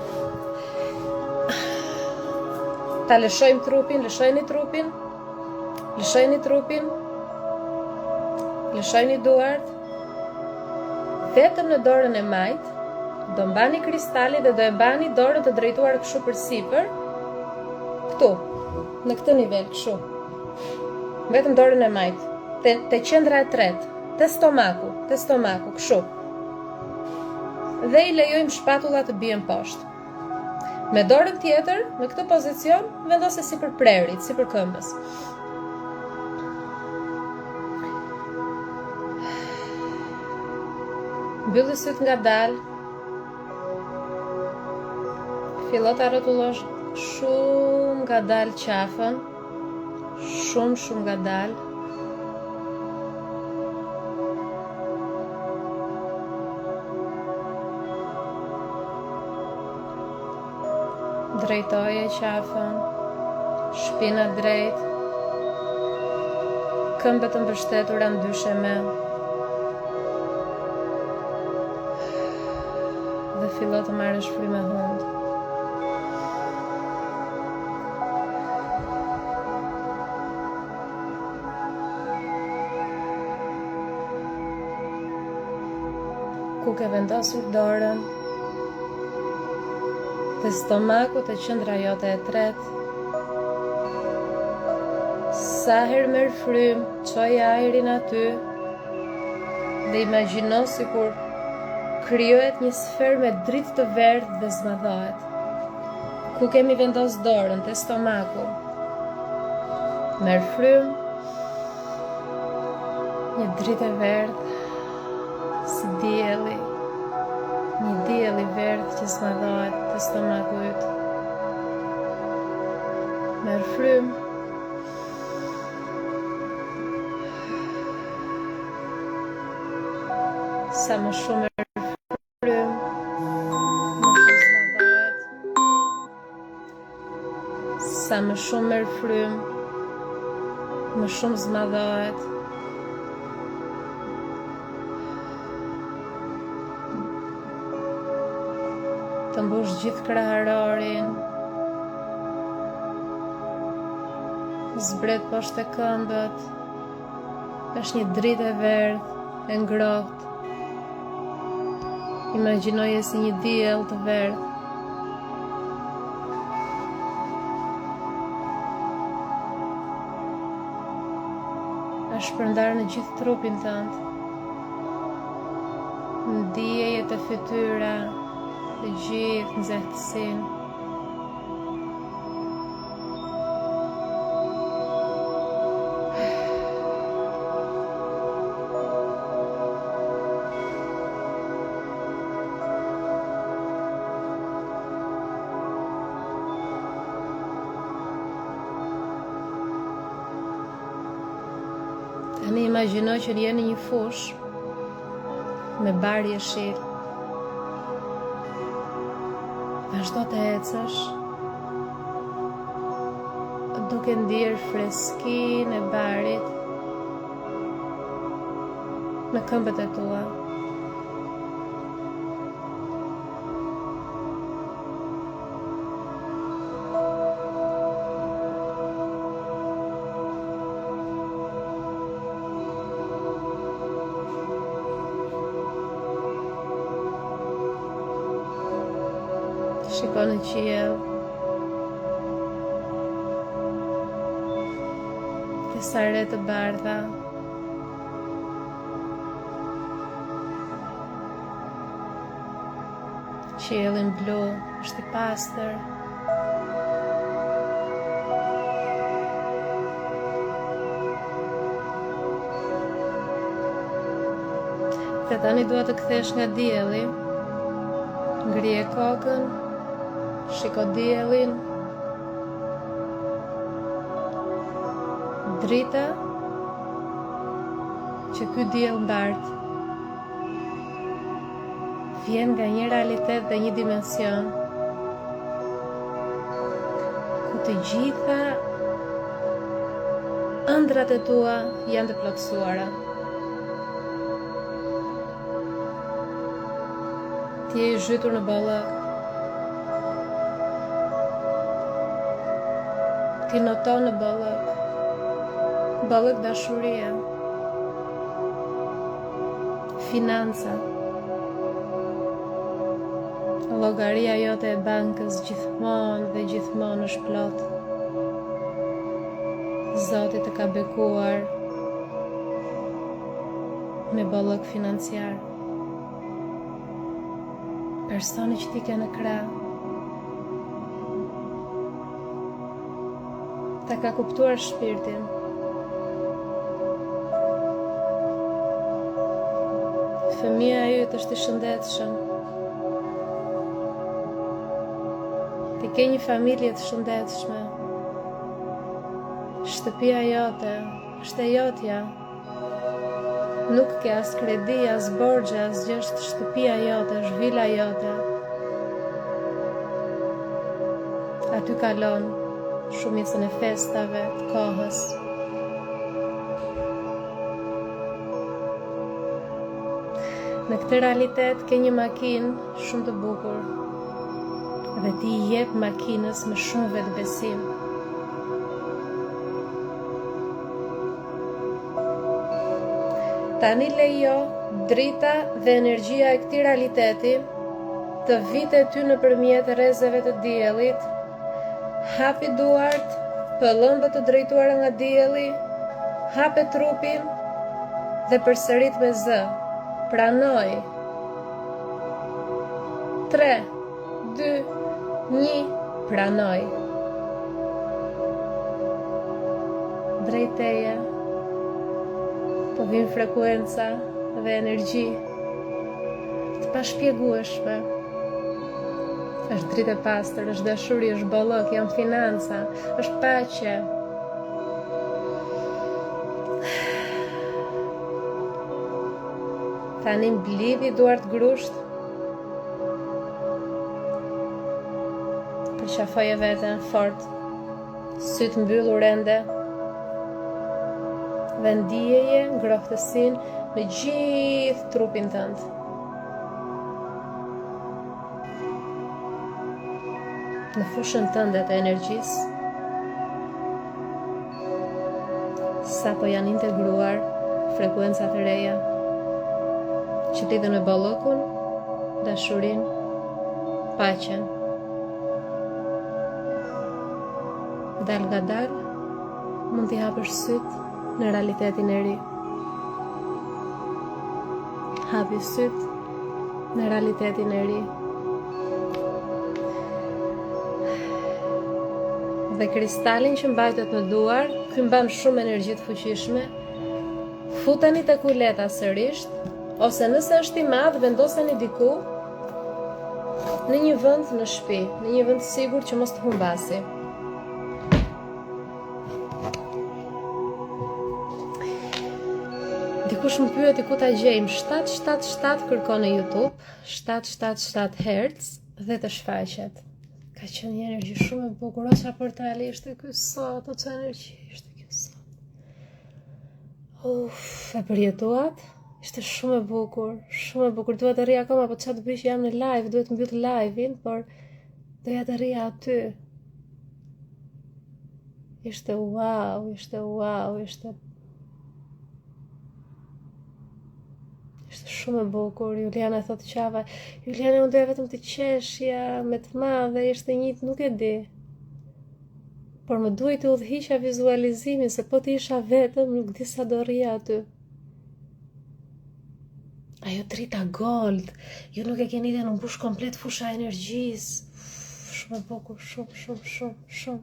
ta lëshojmë trupin, lëshojni trupin, lëshojni trupin, lëshojni duart, vetëm në dorën e majt, do mbani kristali dhe do e mbani dorën të drejtuar kështu për sipër, këtu, në këtë nivel, kështu, vetëm dorën e majt, te qendra e tretë, te stomaku, kështu, dhe I lejojmë shpatullat të bien poshtë. Me dorën tjetër, në këtë pozicion, vendose si për prerit, si për këmbës. Mbylli syt ngadalë. Fillo ta rrotullosh shumë ngadalë qafën. Shumë ngadalë. Drejtoje qafën, shpina drejt, këmbët të mbështetura ndysheme dhe fillo të marrësh frymë hund. Ku ke vendosur dorën? Te stomaku, te qendra jote e tretë. Sa herë merr frymë, çoj ajrin aty dhe imagjino sikur krijohet një sferë me dritë të verdhë dhe zmadhohet. Ku kemi vendos dorën? Te stomaku. Merr frymë, një dritë e verdhë, si dielli, një dielli i verdh që s'madhohet të stomakut. Merë frymë. Sa më shumë merë frymë, më shumë s'madhohet. Sa më shumë merë frymë, më shumë s'madhohet. Të mbush gjithë krahararin. Zbret poshtë e këmbët. Është një dritë e verdhë, e ngrohtë. Imagjinoje si një diell të verdhë. Është shpërndarë në gjithë trupin tënd. Ndjeje të fytyra, të gjithë nxehtësinë. Tani imagjino që je në një fush me bar jeshil. Vazhdo të ecësh, duke ndjerë freskinë e barit në këmbët e tua. Shiko në qiell. Disa re të bardha. Qiellin blu është i pastër. Dhe tani dua të kthesh nga dielli. Ngrije kokën. Shiko diellin. Drita që ky diell mbart vjen nga një realitet dhe një dimension ku të gjitha ëndrat e tua janë të plotësuara. Ti je i zhytur në bollëk. Ti noton në bollëk. Bollëk dashuria. Financa. Llogaria jote e bankës gjithmonë dhe gjithmonë është plot. Zoti të ka bekuar me bollëk financiar. Personi që ti ke në krah ta ka kuptuar shpirtin. Fëmia e yt është i shëndetshëm. Ti ke një familje të shëndetshme. Shtëpia jote është e jotja. Nuk ke as kredi, as borxhe, as gjë, është shtëpia jote, është vila jote. Aty kalon shumicën e festave të kohës. Në këtë realitet ke një makinë shumë të bukur dhe ti i jep makinës me shumë vetbesim. Tani lejo drita dhe energjia e këtij realiteti të vite ty nëpërmjet rrezeve të diellit. Hapi duart, pëllëmbët të drejtuara nga dielli, hape trupin dhe përsërit me zë. Pranoj. 3, 2, 1, pranoj. Drejt teje po vin frekuenca dhe energji të pashpjegueshme Është dritë e pastër, është dashuri, është bollok, janë financa, është paqe. Tani mblidhi duart grusht. Përqafoje veten fort. Syt mbyllur ende. Dhe ndijeje ngrohtësinë në gjithë trupin tënd. Në fushën tënde të energjisë, sapo janë integruar frekuencat e reja që lidhen me bollokun, dashurinë, paqen. Dal nga dal, mund t'i hapësh syt në realitetin e ri. Hapi syt në realitetin e ri. Dhe kristalin që mbajtet në duar, ky mban shumë energji të fuqishme. Futeni te kuleta sërish, ose nëse është i madh, vendoseni diku në një vend në shtëpi, në një vend të sigurt që mos të humbasi. Dikush më pyeti ku ta gjejmë 777 kërkon në YouTube, 777 Hz dhe të shfaqet. Ka qenë një energji shumë e bukur, ose portali ishte ky sot, ose energji ishte ky sot. E përjetuat, ishte shumë e bukur, shumë e bukur. Duhet të rri akoma, po çfarë të bëj, jam në live, duhet të mbyll live-in, por doja të rri aty. Ishte wow, ishte shumë e bukur. Juliana thot qava. Juliana, unë doja vetëm të qeshja me të madhe, ishte një, nuk e di. Por më duhet të udhëhiqja vizualizimin, se po të isha vetëm, nuk di sa do rria aty. Ajo drita gold, ju nuk e keni ide, nuk mbush komplet fusha energjisë. Shumë e bukur, shumë.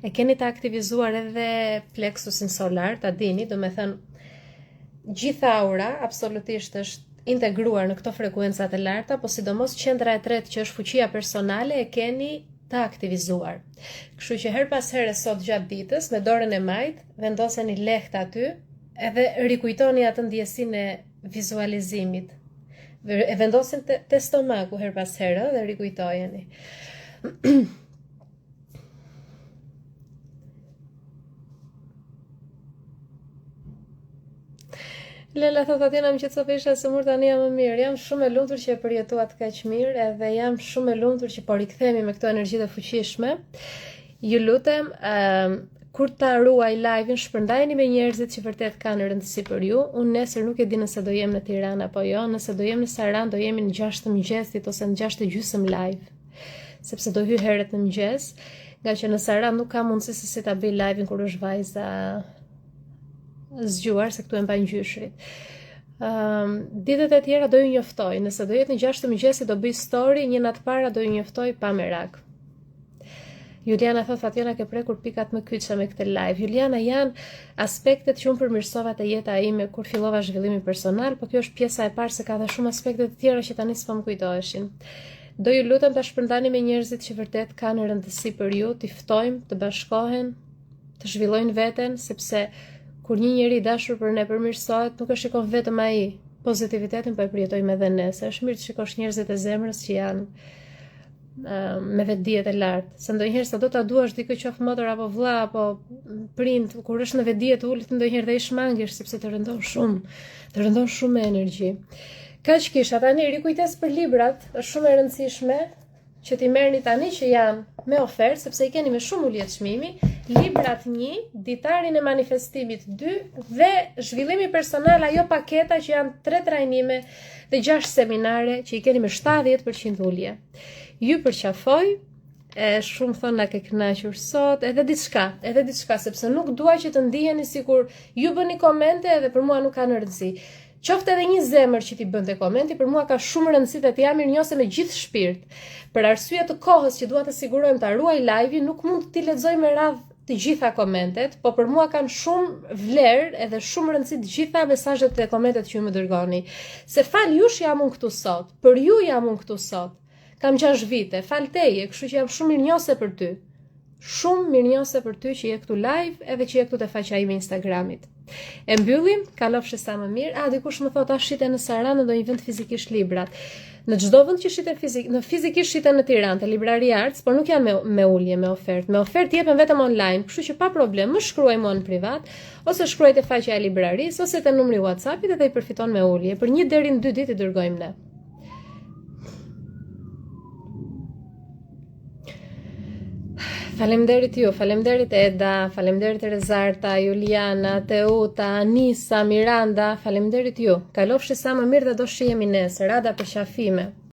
E keni të aktivizuar edhe plexusin solar, ta dini, do me thënë gjitha aura absolutisht është integruar në këto frekuencat e larta, po sidomos qendra e tretë që është fuqia personale e keni të aktivizuar. Kështu që her pas here sot gjatë ditës, me dorën e majtë, vendoseni lehtë aty, edhe rikujtoni atë ndjesinë e vizualizimit. E vendosin te stomaku her pas here dhe rikujtojeni. Lela thot Atina më qetëso pesha se mur tani jam më mirë. Jam shumë e lumtur që e përjetuat kaq mirë, edhe jam shumë e lumtur që po rikthehemi me këto energji të fuqishme. Ju lutem, kur ta ruaj live-in, shpërndajeni me njerëzit që vërtet kanë rëndësi për ju. Unë nesër nuk e di nëse do jem në Tiranë apo jo, nëse do jem në Saran do jemi në 6 të mëngjesit ose në 6:30 live, sepse do hyj herët në mëngjes, nga që në Saran nuk ka mundësi se si ta bëj live-in kur është vajza zgjuar, se këtu e mbajnë gjyshrit. Ditët e tjera do ju njoftoj, nëse do jetë në 6 të mëngjesit do bëj story, një natë para do ju njoftoj pa merak. Juliana thot Fatjona ke prekur pikat më kyçe me këtë live. Juliana, janë aspektet që unë përmirësova te jeta ime kur fillova zhvillimin personal, por kjo është pjesa e parë, se ka dhe shumë aspekte të tjera që tani s'po më kujtoheshin. Do ju lutem ta shpërndani me njerëzit që vërtet kanë rëndësi për ju, t'i ftojmë të bashkohen, të zhvillojnë veten, sepse kur një njeri i dashur për ne përmirësohet, nuk e shikon vetëm ai pozitivitetin, po e përjetojmë edhe ne. Është mirë të shikosh njerëzit e zemrës që janë me vetdijet e lartë. Se ndonjëherë sa do ta duash dikë qoftë motër apo vlla apo prind, kur është në vetdije të ulët, ndonjëherë dhe i shmangesh sepse të rëndon shumë me energji. Kaq kisha, tani rikujtes për librat, është shumë e rëndësishme që t'i merrni tani që janë me ofertë, sepse i keni me shumë ulje çmimi, librat 1, ditarin e manifestimit 2 dhe zhvillimi personal, ajo paketa që janë 3 trajnime dhe 6 seminare që i keni me 70% ulje. Ju përqafoj, shumë thonë na ke kënaqur sot, edhe diçka, sepse nuk dua që të ndiheni sikur ju bëni komente edhe për mua nuk kanë rëndësi. Qoftë edhe një zemër që t'i bënte komenti, për mua ka shumë rëndësi dhe t'ja mirënjohse me gjithë shpirt. Për arsye të kohës që dua të sigurojmë ta ruaj live-in, nuk mund t'i lexoj me radhë të gjitha komentet, po për mua kanë shumë vlerë edhe shumë rëndësi të gjitha mesazhet dhe komentet që ju më dërgoni. Se fal jush jam unë këtu sot, për ju jam unë këtu sot. Kam 6 vite, fal teje, kështu që jam shumë mirënjohëse për ty. Shumë mirënjohëse për ty që je këtu live edhe që je këtu te faqja ime Instagramit. E mbyllim, kalofshi sa më mirë. Dikush më thot, shite në Saran në ndonjë vend fizikisht librat. Në çdo vend që shiten fizikisht shiten në Tiranë, te Librari Arts, por nuk janë me ulje, me ofertë. Me ofertë jepen vetëm online, kështu që pa problem, më shkruaj mua në privat, ose shkruaj te faqja e librarisë, ose te numri i WhatsAppit dhe i përfiton me ulje. Për 1 deri në 2 ditë i dërgojmë ne. Faleminderit ju, faleminderit Eda, faleminderit Rezarta, Juliana, Teuta, Anisa, Miranda, faleminderit ju. Kalofshi sa më mirë dhe do shihemi nesër, Ada për qafime.